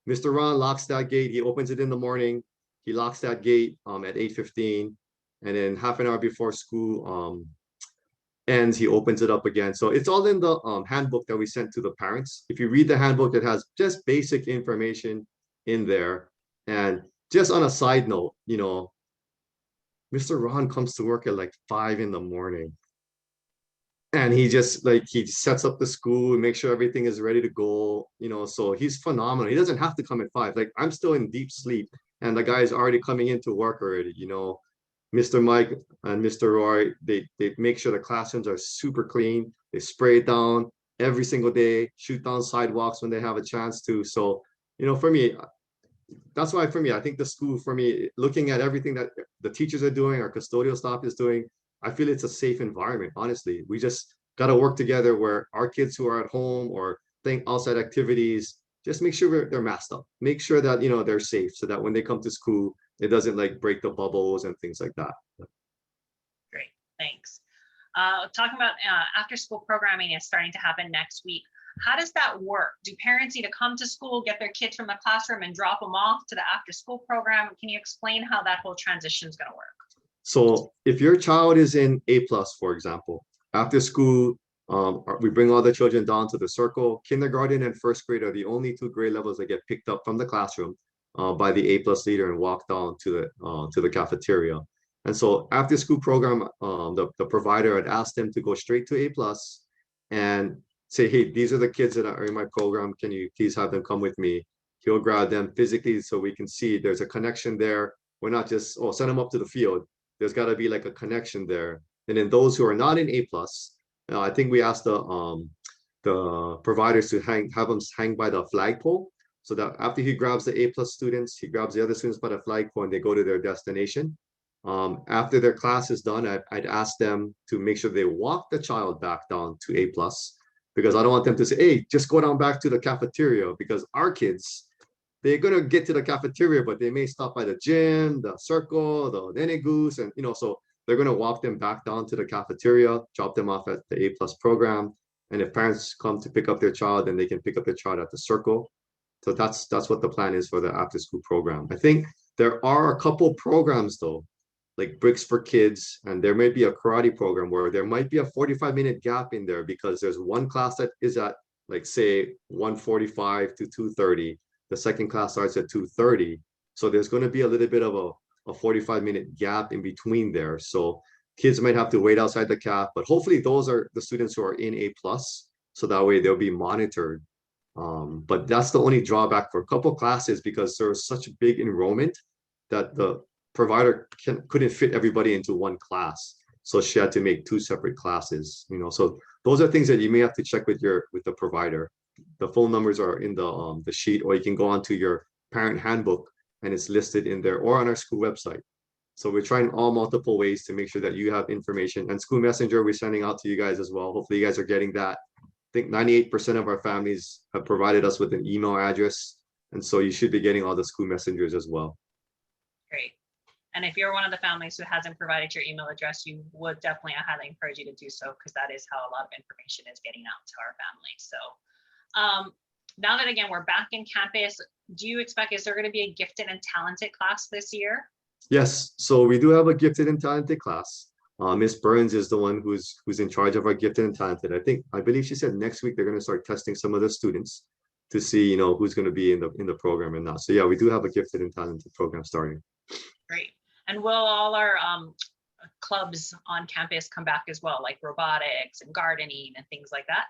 Speaker 2: Mr. Ron locks that gate. He opens it in the morning. He locks that gate at 8:15, and then half an hour before school ends, he opens it up again. So it's all in the handbook that we sent to the parents. If you read the handbook, it has just basic information in there. And just on a side note, Mr. Ron comes to work at like 5 in the morning. And he just like he sets up the school and make sure everything is ready to go, so he's phenomenal. He doesn't have to come at 5. Like I'm still in deep sleep and the guy is already coming into work already. Mr. Mike and Mr. Roy, they make sure the classrooms are super clean. They spray it down every single day, shoot down sidewalks when they have a chance to. So, for me, that's why for me, I think the school for me, looking at everything that the teachers are doing, our custodial staff is doing, I feel it's a safe environment. Honestly, we just got to work together where our kids who are at home or think outside activities, just make sure they're masked up, make sure that, they're safe so that when they come to school, it doesn't like break the bubbles and things like that.
Speaker 1: Great, thanks. Talking about after school programming is starting to happen next week. How does that work? Do parents need to come to school, get their kids from the classroom and drop them off to the after school program? Can you explain how that whole transition is going to work?
Speaker 2: So if your child is in A+, for example, after school, we bring all the children down to the circle. Kindergarten and first grade are the only 2 grade levels that get picked up from the classroom by the A+ leader and walk down to the cafeteria. And so after school program, the provider had asked them to go straight to A+ and say, hey, these are the kids that are in my program. Can you please have them come with me? He'll grab them physically so we can see there's a connection there. We're not just, send them up to the field. There's got to be like a connection there. And then those who are not in A+, I think we asked the providers to have them hang by the flagpole so that after he grabs the A+ students, he grabs the other students by the flagpole and they go to their destination. After their class is done, I'd ask them to make sure they walk the child back down to A+, because I don't want them to say, hey, just go down back to the cafeteria, because our kids, they're gonna get to the cafeteria, but they may stop by the gym, the circle, the nene goose, and so they're gonna walk them back down to the cafeteria, drop them off at the A+ program. And if parents come to pick up their child, then they can pick up their child at the circle. So that's what the plan is for the after school program. I think there are a couple programs though, like Bricks for Kids, and there may be a karate program where there might be a 45-minute gap in there because there's one class that is at like say 1:45 to 2:30. The second class starts at 2:30. So there's going to be a little bit of a 45-minute gap in between there. So kids might have to wait outside the cap, but hopefully those are the students who are in A+, so that way they'll be monitored. But that's the only drawback for a couple classes, because there's such a big enrollment that the provider couldn't fit everybody into one class. So she had to make 2 separate classes, so those are things that you may have to check with the provider. The phone numbers are in the sheet, or you can go onto your parent handbook and it's listed in there, or on our school website. So we're trying all multiple ways to make sure that you have information. And School Messenger, we're sending out to you guys as well. Hopefully you guys are getting that. I think 98% of our families have provided us with an email address. And so you should be getting all the School Messengers as well.
Speaker 1: Great. And if you're one of the families who hasn't provided your email address, you would definitely, I highly encourage you to do so, because that is how a lot of information is getting out to our families. So now that, again, we're back in campus, is there going to be a gifted and talented class this year?
Speaker 2: Yes, so we do have a gifted and talented class. Miss Burns is the one who's in charge of our gifted and talented. I believe she said next week they're going to start testing some of the students to see, who's going to be in the program and not. So yeah, we do have a gifted and talented program starting.
Speaker 1: Great. And will all our clubs on campus come back as well, like robotics and gardening and things like that?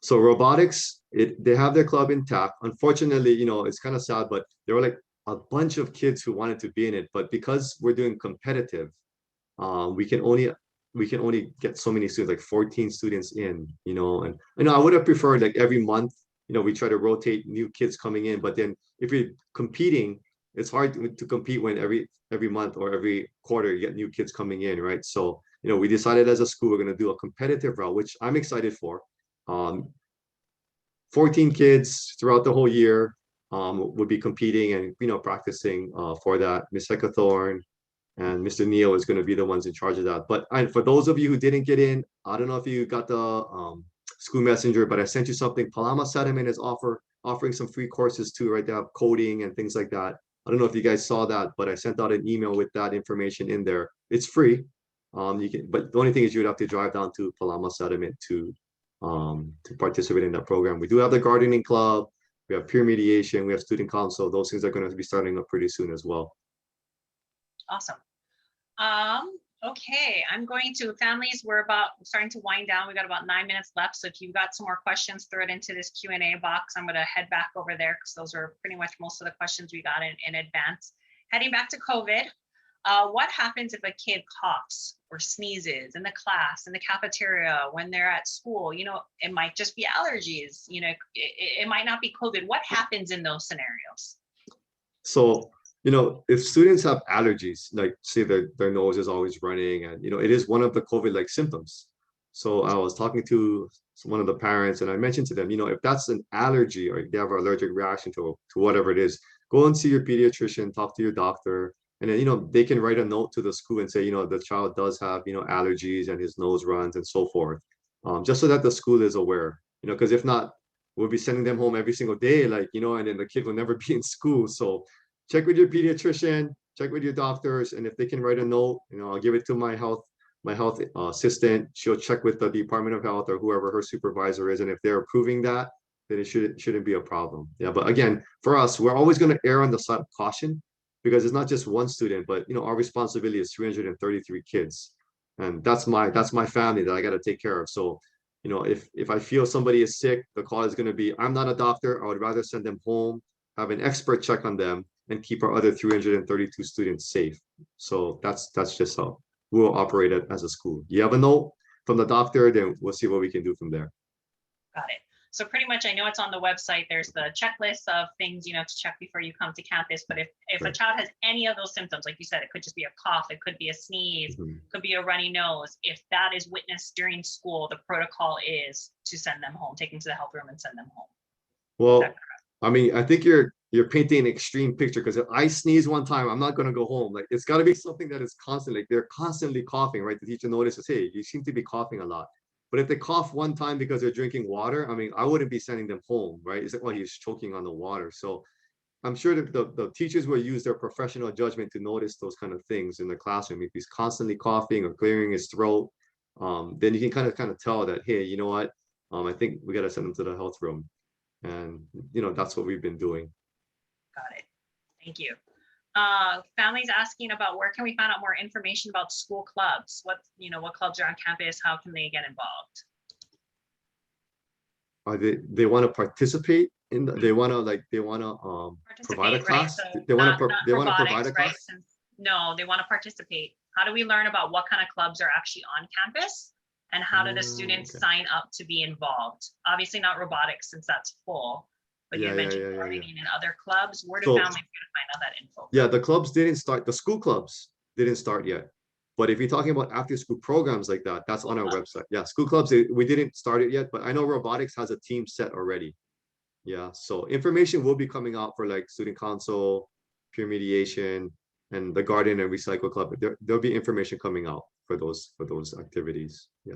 Speaker 2: So robotics, they have their club intact. Unfortunately, it's kind of sad, but there were like a bunch of kids who wanted to be in it, but because we're doing competitive, we can only get so many students, like 14 students in, and I would have preferred like every month, we try to rotate new kids coming in, but then if you're competing, it's hard to compete when every month or every quarter you get new kids coming in, right? So, we decided as a school, we're going to do a competitive route, which I'm excited for. 14 kids throughout the whole year would be competing and, practicing for that. Miss Heckathorn and Mr. Neil is going to be the ones in charge of that. But for those of you who didn't get in, I don't know if you got the School Messenger, but I sent you something. Palama Sediment is offering some free courses too, right? They have coding and things like that. I don't know if you guys saw that, but I sent out an email with that information in there. It's free. But the only thing is you would have to drive down to Palama Sediment to participate in that program. We do have the gardening club. we have peer mediation, we have student council. Those things are going to be starting up pretty soon as well.
Speaker 1: Awesome. Okay, I'm going to families. We're starting to wind down. We got about 9 minutes left. So if you've got some more questions, throw it into this Q&A box. I'm going to head back over there because those are pretty much most of the questions we got in advance. Heading back to COVID, what happens if a kid coughs or sneezes in the class, in the cafeteria, when they're at school? You know, it might just be allergies. You know, it might not be COVID. What happens in those scenarios?
Speaker 2: So, you know, if students have allergies, like say their nose is always running, and you know, it is one of the COVID-like symptoms. So I was talking to one of the parents, and I mentioned to them, you know, if that's an allergy or they have an allergic reaction to whatever it is, go and see your pediatrician, talk to your doctor, and then you know they can write a note to the school and say, you know, the child does have allergies and his nose runs and so forth, just so that the school is aware. You know, because if not, we'll be sending them home every single day, like and then the kid will never be in school. So check with your pediatrician, check with your doctors, and if they can write a note, I'll give it to my health assistant. She'll check with the Department of Health or whoever her supervisor is, and if they're approving that, then it shouldn't be a problem. Yeah, but again, for us, we're always going to err on the side of caution because it's not just one student, but our responsibility is 333 kids, and that's my family that I got to take care of. So if I feel somebody is sick, the call is going to be, I'm not a doctor. I would rather send them home, have an expert check on them, and keep our other 332 students safe. So that's just how we'll operate it as a school. You have a note from the doctor, then we'll see what we can do from there.
Speaker 1: Got it. So pretty much, I know it's on the website. There's the checklist of things, to check before you come to campus. But if
Speaker 2: Right.
Speaker 1: a child has any of those symptoms, like you said, it could just be a cough, it could be a sneeze, could be a runny nose. If that is witnessed during school, the protocol is to send them home, take them to the health room and send them home.
Speaker 2: Well, I mean, I think you're painting an extreme picture, because if I sneeze one time, I'm not going to go home. Like, it's got to be something that is constant. Like, they're constantly coughing, right? The teacher notices, hey, you seem to be coughing a lot. But if they cough one time because they're drinking water, I mean, I wouldn't be sending them home, right? It's like, well, he's choking on the water. So I'm sure that the teachers will use their professional judgment to notice those kind of things in the classroom. If he's constantly coughing or clearing his throat, then you can kind of tell that, hey, you know what? I think we got to send him to the health room. And that's what we've been doing.
Speaker 1: Got it. Thank you. Families asking about where can we find out more information about school clubs? What clubs are on campus? How can they get involved?
Speaker 2: They want to participate in they want to provide a class.
Speaker 1: Right? So
Speaker 2: they want to provide a class.
Speaker 1: Right? No, they want to participate. How do we learn about what kind of clubs are actually on campus? And how do the students sign up to be involved? Obviously not robotics, since that's full, but you mentioned gardening and other clubs. Where do families get to find out that info?
Speaker 2: Yeah, the clubs didn't start, the school clubs didn't start yet. But if you're talking about after school programs like that, that's on our website. Yeah, school clubs, we didn't start it yet, but I know robotics has a team set already. Yeah, so information will be coming out for like student council, peer mediation, and the garden and recycle club. There'll be information coming out for those activities. Yeah.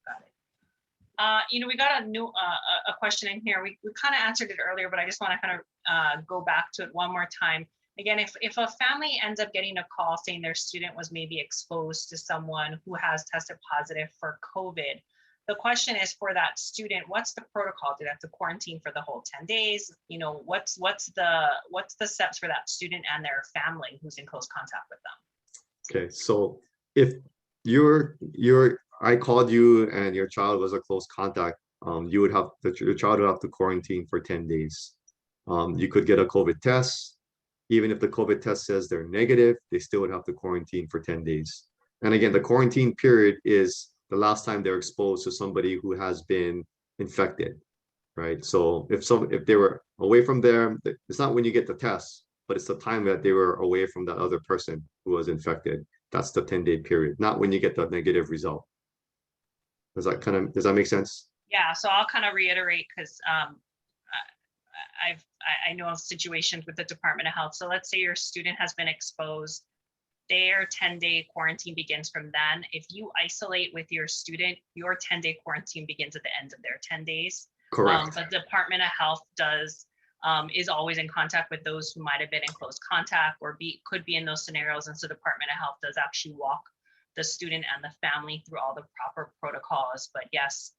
Speaker 1: Got it. We got a question in here. We kind of answered it earlier, but I just want to kind of go back to it one more time. Again, if a family ends up getting a call saying their student was maybe exposed to someone who has tested positive for COVID, the question is, for that student, what's the protocol? Do they have to quarantine for the whole 10 days? What's the steps for that student and their family who's in close contact with them?
Speaker 2: Okay, so if I called you and your child was a close contact, your child would have to quarantine for 10 days. You could get a COVID test. Even if the COVID test says they're negative, they still would have to quarantine for 10 days. And again, the quarantine period is the last time they're exposed to somebody who has been infected, right? So if they were away from them, it's not when you get the test, but it's the time that they were away from that other person who was infected. That's the 10-day period, not when you get the negative result. Does that make sense?
Speaker 1: Yeah, so I'll kind of reiterate, because I know of situations with the Department of Health. So let's say your student has been exposed. Their 10-day quarantine begins from then. If you isolate with your student, your 10-day quarantine begins at the end of their 10 days.
Speaker 2: Correct.
Speaker 1: The Department of Health is always in contact with those who might have been in close contact or could be in those scenarios. And so Department of Health does actually walk the student and the family through all the proper protocols. But yes,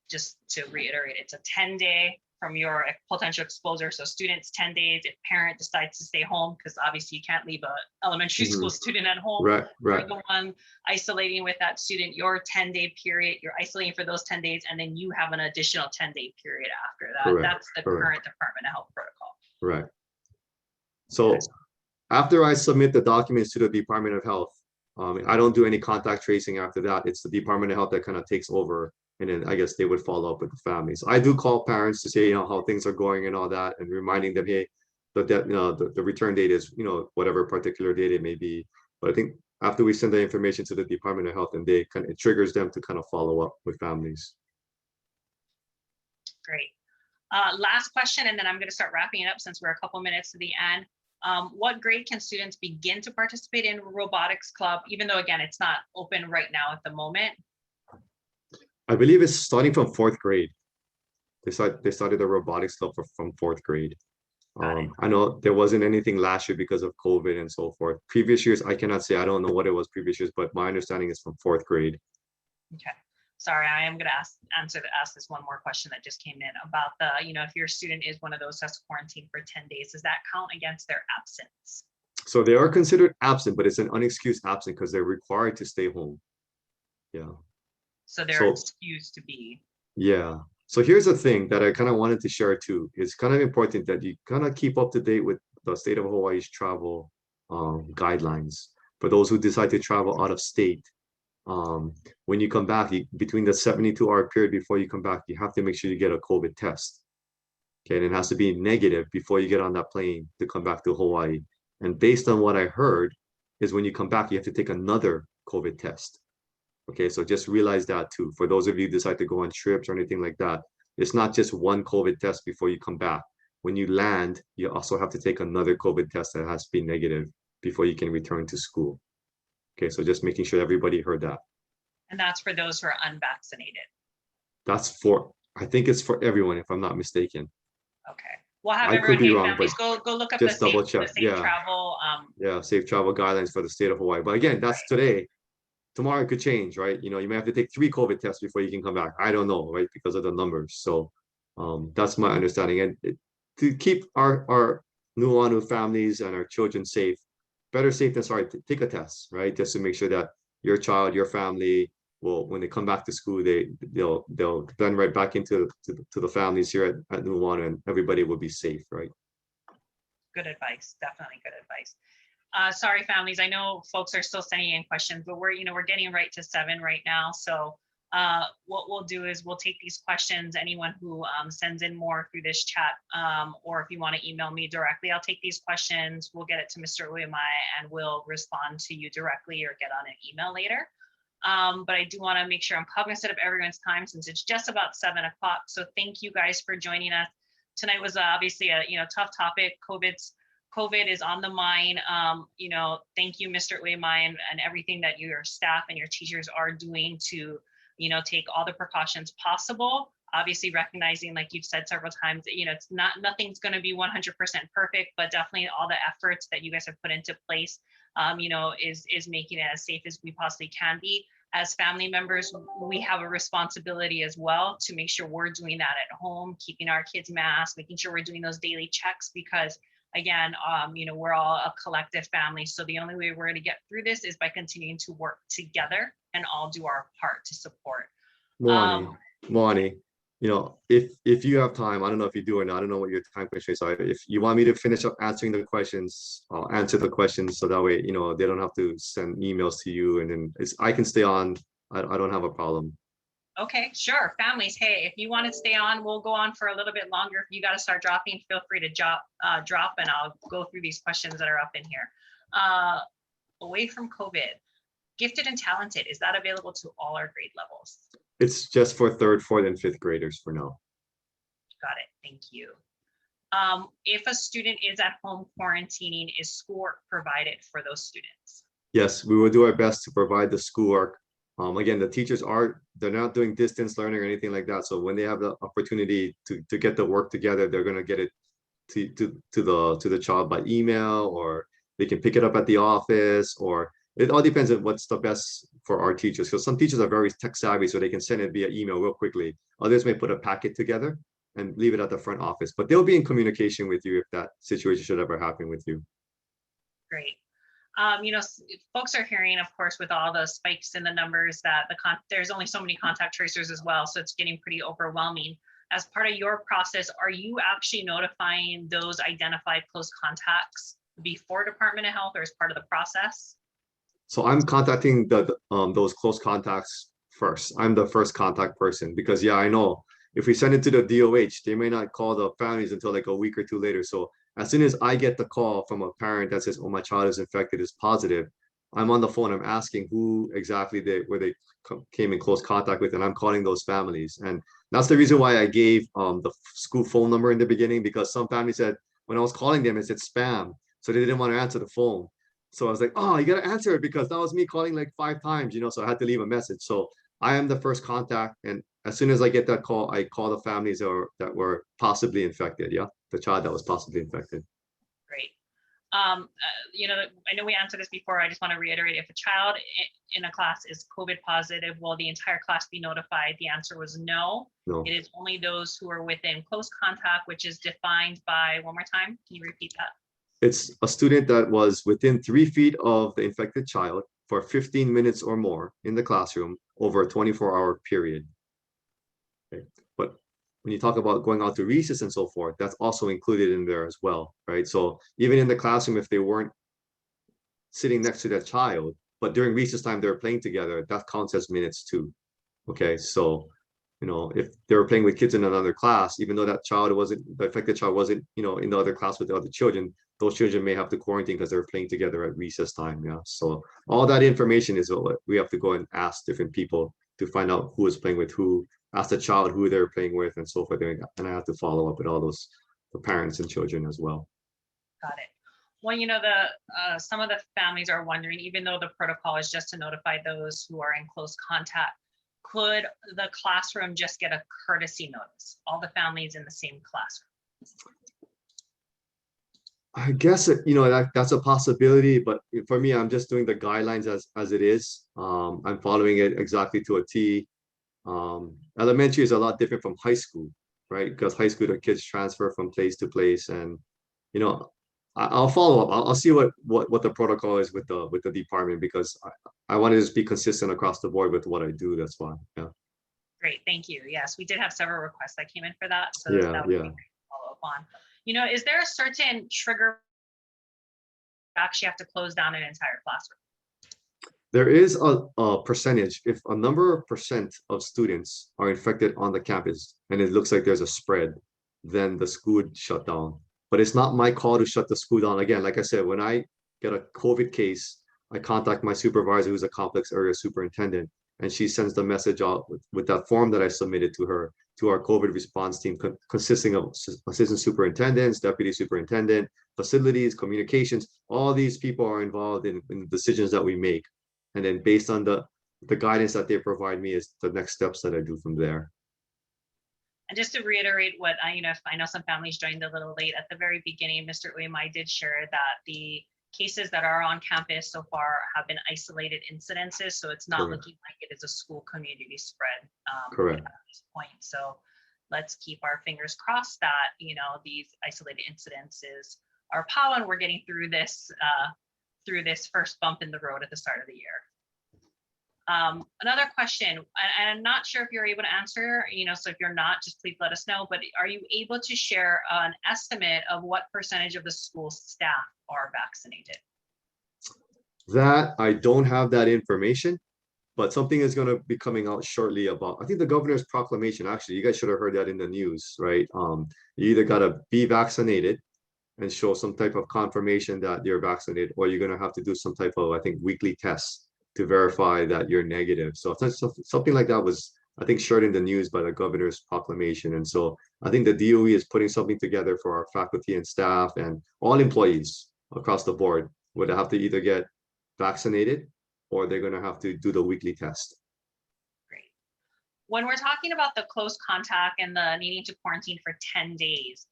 Speaker 1: just to reiterate, it's a 10-day from your potential exposure. So students 10 days, if parent decides to stay home, because obviously you can't leave a elementary school student at home.
Speaker 2: Right, right.
Speaker 1: You're the one isolating with that student, your 10-day period, you're isolating for those 10 days, and then you have an additional 10-day period after that.
Speaker 2: Correct,
Speaker 1: That's the
Speaker 2: correct.
Speaker 1: current Department of Health protocol.
Speaker 2: Right. So after I submit the documents to the Department of Health, I don't do any contact tracing after that. It's the Department of Health that kind of takes over, and then I guess they would follow up with the families. I do call parents to say, how things are going and all that, and reminding them, hey, the return date is, whatever particular date it may be. But I think after we send the information to the Department of Health, and it triggers them to kind of follow up with families.
Speaker 1: Great. Last question, and then I'm going to start wrapping it up since we're a couple minutes to the end. What grade can students begin to participate in robotics club, even though, again, it's not open right now at the moment?
Speaker 2: I believe it's starting from 4th grade. They started the robotics club from 4th grade. I know there wasn't anything last year because of COVID and so forth. Previous years, I cannot say. I don't know what it was previous years, but my understanding is from 4th grade.
Speaker 1: Okay. Sorry, I am going to ask this one more question that just came in about the, if your student is one of those that's quarantined for 10 days, does that count against their absence?
Speaker 2: So they are considered absent, but it's an unexcused absent because they're required to stay home. Yeah.
Speaker 1: So they're excused to be.
Speaker 2: Yeah. So here's the thing that I kind of wanted to share too. It's kind of important that you kind of keep up to date with the state of Hawaii's travel guidelines for those who decide to travel out of state. When you come back, between the 72-hour period before you come back, you have to make sure you get a COVID test. Okay, and it has to be negative before you get on that plane to come back to Hawaii. And based on what I heard, is when you come back, you have to take another COVID test. Okay, so just realize that too. For those of you who decide to go on trips or anything like that, it's not just one COVID test before you come back. When you land, you also have to take another COVID test that has to be negative before you can return to school. Okay, so just making sure everybody heard that.
Speaker 1: And that's for those who are unvaccinated.
Speaker 2: I think it's for everyone, if I'm not mistaken.
Speaker 1: Okay. We'll have
Speaker 2: I
Speaker 1: everyone,
Speaker 2: could be wrong,
Speaker 1: families,
Speaker 2: but
Speaker 1: go look up
Speaker 2: just
Speaker 1: the
Speaker 2: double check.
Speaker 1: safe travel.
Speaker 2: Yeah, safe travel guidelines for the state of Hawaii. But again, that's today. Tomorrow it could change, right? You may have to take 3 COVID tests before you can come back. I don't know, right? Because of the numbers. So that's my understanding. And to keep our Nuuanu families and our children safe, better safe than sorry, take a test, right? Just to make sure that your child, your family will, when they come back to school, they'll blend right back into the families here at Nuuanu, and everybody will be safe, right?
Speaker 1: Good advice, definitely good advice. Sorry, families, I know folks are still sending in questions, but we're getting right to 7 right now. So what we'll do is we'll take these questions, anyone who sends in more through this chat, or if you want to email me directly, I'll take these questions, we'll get it to Mr. Uemae, and we'll respond to you directly or get on an email later. But I do want to make sure I'm cognizant of everyone's time since it's just about 7 o'clock. So thank you guys for joining us. Tonight was obviously a tough topic. COVID is on the mind. Thank you, Mr. Uemae, and everything that your staff and your teachers are doing to, take all the precautions possible. Obviously recognizing, like you've said several times, it's nothing's going to be 100% perfect, but definitely all the efforts that you guys have put into place, is making it as safe as we possibly can be. As family members, we have a responsibility as well to make sure we're doing that at home, keeping our kids masked, making sure we're doing those daily checks, because again, we're all a collective family. So the only way we're going to get through this is by continuing to work together and all do our part to support.
Speaker 2: Moani, if you have time, I don't know if you do or not, I don't know what your time constraints are. If you want me to finish up answering the questions, I'll answer the questions so that way, they don't have to send emails to you, and then I can stay on. I don't have a problem.
Speaker 1: Okay, sure. Families, hey, if you want to stay on, we'll go on for a little bit longer. If you got to start dropping, feel free to drop, and I'll go through these questions that are up in here. Away from COVID, gifted and talented, is that available to all our grade levels?
Speaker 2: It's just for 3rd, 4th, and 5th graders for now.
Speaker 1: Got it. Thank you. If a student is at home quarantining, is schoolwork provided for those students?
Speaker 2: Yes, we will do our best to provide the schoolwork. Again, the teachers they're not doing distance learning or anything like that. So when they have the opportunity to get the work together, they're going to get it to the child by email, or they can pick it up at the office, or it all depends on what's the best for our teachers. Because some teachers are very tech savvy, so they can send it via email real quickly. Others may put a packet together, and leave it at the front office. But they'll be in communication with you if that situation should ever happen with you.
Speaker 1: Great. Folks are hearing, of course, with all the spikes in the numbers that there's only so many contact tracers as well. So it's getting pretty overwhelming. As part of your process, are you actually notifying those identified close contacts before Department of Health or as part of the process?
Speaker 2: So I'm contacting those close contacts first. I'm the first contact person because I know if we send it to the DOH, they may not call the families until like a week or two later. So as soon as I get the call from a parent that says, "Oh, my child is infected, is positive," I'm on the phone. I'm asking who exactly they came in close contact with, and I'm calling those families. And that's the reason why I gave the school phone number in the beginning, because some families said when I was calling them, it said spam, so they didn't want to answer the phone. So I was like, "Oh, you gotta answer it," because that was me calling like 5 times, so I had to leave a message. So I am the first contact, and as soon as I get that call, I call the families that were possibly infected. Yeah, the child that was possibly infected.
Speaker 1: Great. I know we answered this before. I just want to reiterate, if a child in a class is COVID positive, will the entire class be notified? The answer was no.
Speaker 2: No,
Speaker 1: It is only those who are within close contact, which is defined by, one more time, can you repeat that?
Speaker 2: it's a student that was within 3 feet of the infected child for 15 minutes or more in the classroom over a 24-hour period. Okay. But when you talk about going out to recess and so forth, that's also included in there as well, right? So even in the classroom, if they weren't sitting next to that child, but during recess time they're playing together, that counts as minutes too. Okay, so if they were playing with kids in another class, even though the affected child wasn't, in the other class with the other children, those children may have to quarantine because they're playing together at recess time. Yeah. So all that information is what we have to go and ask different people to find out who is playing with who, ask the child who they're playing with and so forth. And I have to follow up with all the parents and children as well.
Speaker 1: Got it. Well, some of the families are wondering, even though the protocol is just to notify those who are in close contact, could the classroom just get a courtesy notice? All the families in the same classroom.
Speaker 2: I guess that's a possibility, but for me, I'm just doing the guidelines as it is. I'm following it exactly to a T. Elementary is a lot different from high school, right? Because high school, the kids transfer from place to place, and I'll follow up. I'll see what the protocol is with the department, because I want to just be consistent across the board with what I do. That's why. Yeah.
Speaker 1: Great, thank you. Yes, we did have several requests that came in for that, so
Speaker 2: Yeah,
Speaker 1: that would
Speaker 2: yeah.
Speaker 1: be great to follow up on. Is there a certain trigger you actually have to close down an entire classroom?
Speaker 2: There is a percentage. If a number of percent of students are infected on the campus and it looks like there's a spread, then the school would shut down. But it's not my call to shut the school down. Again, like I said, when I get a COVID case, I contact my supervisor, who's a complex area superintendent, and she sends the message out with that form that I submitted to her, to our COVID response team, consisting of assistant superintendents, deputy superintendent, facilities, communications. All these people are involved in the decisions that we make. And then based on the guidance that they provide me is the next steps that I do from there.
Speaker 1: And just to reiterate what I know some families joined a little late at the very beginning, Mr. Uemae did share that the cases that are on campus so far have been isolated incidences. So it's not
Speaker 2: Correct.
Speaker 1: looking like it is a school community spread
Speaker 2: Correct.
Speaker 1: at this point. So let's keep our fingers crossed that, these isolated incidences are POW and we're getting through this first bump in the road at the start of the year. Another question, and I'm not sure if you're able to answer, so if you're not, just please let us know, but are you able to share an estimate of what percentage of the school staff are vaccinated?
Speaker 2: That I don't have that information, but something is going to be coming out shortly about, I think, the governor's proclamation. Actually, you guys should have heard that in the news, right? You either got to be vaccinated and show some type of confirmation that you're vaccinated, or you're going to have to do some type of, I think, weekly tests to verify that you're negative. So something like that was, I think, shared in the news by the governor's proclamation. And so I think the DOE is putting something together for our faculty and staff and all employees across the board, would have to either get vaccinated or they're going to have to do the weekly test.
Speaker 1: Great. When we're talking about the close contact and the needing to quarantine for 10 days,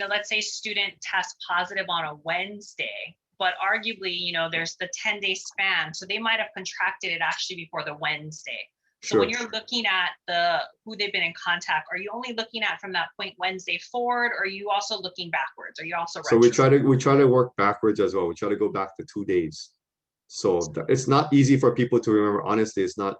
Speaker 1: let's say student tests positive on a Wednesday, but arguably, there's the 10-day span. So they might have contracted it actually before the Wednesday. So when
Speaker 2: Sure.
Speaker 1: you're looking at the who they've been in contact, are you only looking at from that point Wednesday forward, or are you also looking backwards? Are you also
Speaker 2: So
Speaker 1: retro?
Speaker 2: we try to work backwards as well. We try to go back to 2 days. So it's not easy for people to remember. Honestly, it's not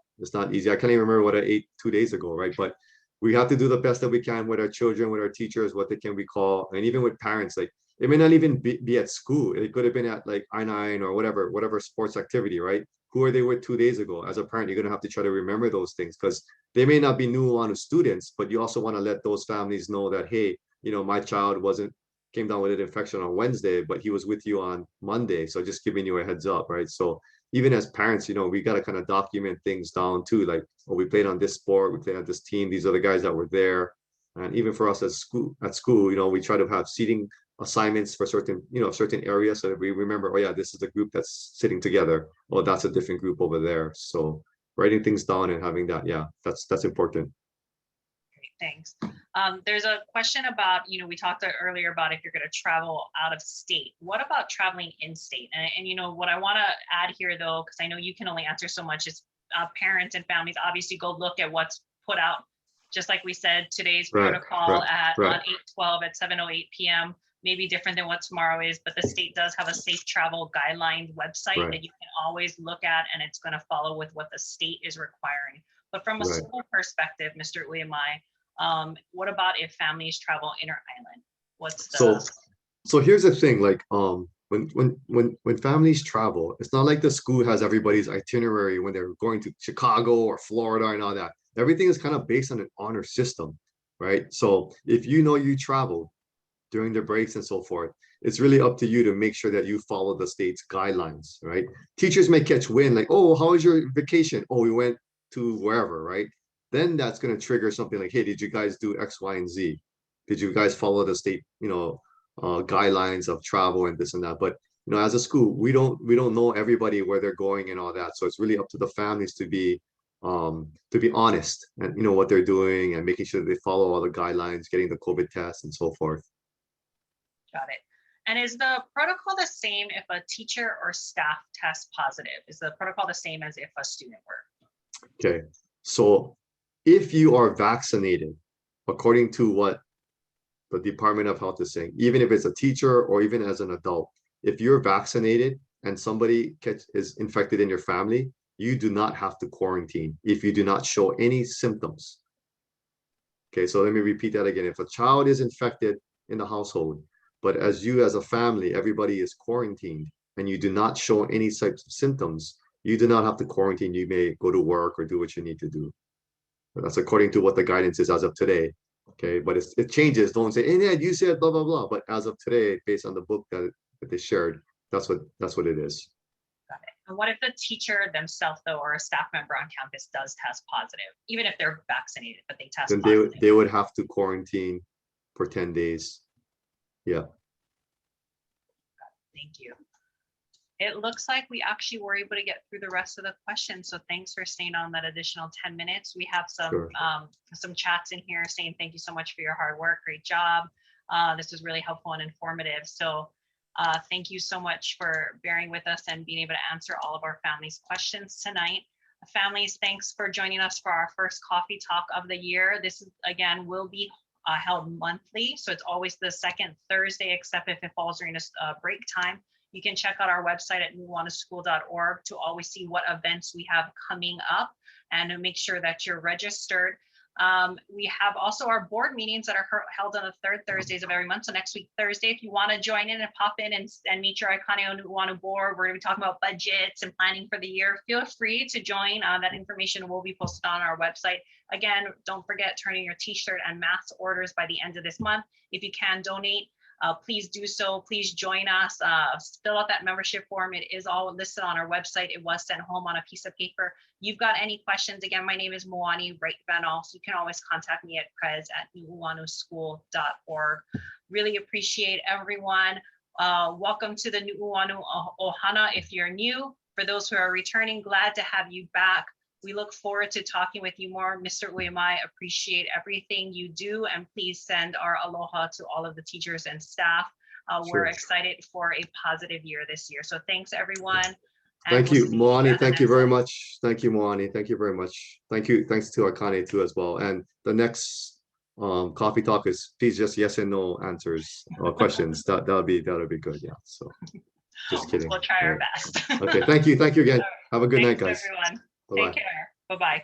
Speaker 2: easy. I can't even remember what I ate 2 days ago, right? But we have to do the best that we can with our children, with our teachers, what they can recall, and even with parents. Like it may not even be at school. It could have been at like I9 or whatever sports activity, right? Who are they with 2 days ago? As a parent, you're gonna have to try to remember those things because they may not be Nuuanu students, but you also want to let those families know that, hey, my child wasn't came down with an infection on Wednesday, but he was with you on Monday. So just giving you a heads up, right? So even as parents, we got to kind of document things down too. Like, oh, we played on this sport, we played on this team. These are the guys that were there. And even for us at school, we try to have seating assignments for certain areas so that we remember, oh yeah, this is the group that's sitting together. Oh, that's a different group over there. So writing things down and having that, yeah, that's important.
Speaker 1: Great, thanks. There's a question about, we talked earlier about if you're going to travel out of state. What about traveling in state? And what I want to add here, though, because I know you can only answer so much, is parents and families obviously go look at what's put out. Just like we said, today's
Speaker 2: Right,
Speaker 1: protocol
Speaker 2: right,
Speaker 1: at
Speaker 2: right,
Speaker 1: on 8/12 at 7:08 p.m. may be different than what tomorrow is, but the state does have a safe travel guidelines website
Speaker 2: right,
Speaker 1: that you can always look at, and it's going to follow with what the state is requiring. But from a
Speaker 2: right.
Speaker 1: school perspective, Mr. Uemae, what about if families travel inter-island? What's
Speaker 2: So
Speaker 1: the,
Speaker 2: So here's the thing, like when families travel, it's not like the school has everybody's itinerary when they're going to Chicago or Florida and all that. Everything is kind of based on an honor system, right? So if you travel during the breaks and so forth, it's really up to you to make sure that you follow the state's guidelines, right? Teachers may catch wind, like, oh, how was your vacation? Oh, we went to wherever, right? Then that's going to trigger something like, hey, did you guys do X, Y, and Z? Did you guys follow the state, guidelines of travel and this and that? But as a school, we don't know everybody where they're going and all that. So it's really up to the families to be honest and what they're doing and making sure that they follow all the guidelines, getting the COVID test and so forth.
Speaker 1: got it. And is the protocol the same if a teacher or staff tests positive? Is the protocol the same as if a student were?
Speaker 2: Okay. So if you are vaccinated, according to what the Department of Health is saying, even if it's a teacher or even as an adult, if you're vaccinated and somebody is infected in your family, you do not have to quarantine if you do not show any symptoms. Okay, so let me repeat that again. If a child is infected in the household, but as a family, everybody is quarantined and you do not show any types of symptoms, you do not have to quarantine. You may go to work or do what you need to do. That's according to what the guidance is as of today. Okay, but it changes. Don't say, and yeah, you said blah blah blah. But as of today, based on the book that they shared, that's what it is.
Speaker 1: Got it. And what if the teacher themselves, though, or a staff member on campus does test positive, even if they're vaccinated, but they test
Speaker 2: Then
Speaker 1: positive?
Speaker 2: they would have to quarantine for 10 days. Yeah.
Speaker 1: Thank you. It looks like we actually were able to get through the rest of the questions. So thanks for staying on that additional 10 minutes. We have
Speaker 2: Sure.
Speaker 1: some chats in here saying thank you so much for your hard work. Great job. This was really helpful and informative. So thank you so much for bearing with us and being able to answer all of our families' questions tonight. Families, thanks for joining us for our first coffee talk of the year. This is, again, will be held monthly. So it's always the second Thursday, except if it falls during a break time. You can check out our website at nuuanuschool.org to always see what events we have coming up and to make sure that you're registered. We have also our board meetings that are held on the third Thursdays of every month. So next week, Thursday, if you want to join in and pop in and meet your Iconio Nuuanu board, we're going to be talking about budgets and planning for the year. Feel free to join. That information will be posted on our website. Again, don't forget turning your t-shirt and mask orders by the end of this month. If you can donate, please do so. Please join us. Fill out that membership form. It is all listed on our website. It was sent home on a piece of paper. You've got any questions? Again, my name is Moani Wright-Benall. So you can always contact me at prez@nuuanuschool.org. Really appreciate everyone. Welcome to the Nuuanu Ohana if you're new. For those who are returning, glad to have you back. We look forward to talking with you more. Mr. Uemae, appreciate everything you do, and please send our aloha to all of the teachers and staff. We're
Speaker 2: Sure.
Speaker 1: excited for a positive year this year. So thanks, everyone. And
Speaker 2: Thank
Speaker 1: we'll
Speaker 2: you,
Speaker 1: see
Speaker 2: Moani.
Speaker 1: at the
Speaker 2: Thank you
Speaker 1: next
Speaker 2: very
Speaker 1: one.
Speaker 2: much. Thank you, Moani. Thank you very much. Thank you. Thanks to Akane too as well. And the next coffee talk is please just yes and no answers or questions. That'll be good. Yeah. So just kidding.
Speaker 1: We'll try
Speaker 2: All
Speaker 1: our
Speaker 2: right.
Speaker 1: best.
Speaker 2: Okay. Thank you. Thank you again. Have a good night,
Speaker 1: Thanks,
Speaker 2: guys.
Speaker 1: everyone.
Speaker 2: Bye
Speaker 1: Take
Speaker 2: bye.
Speaker 1: care. Bye-bye.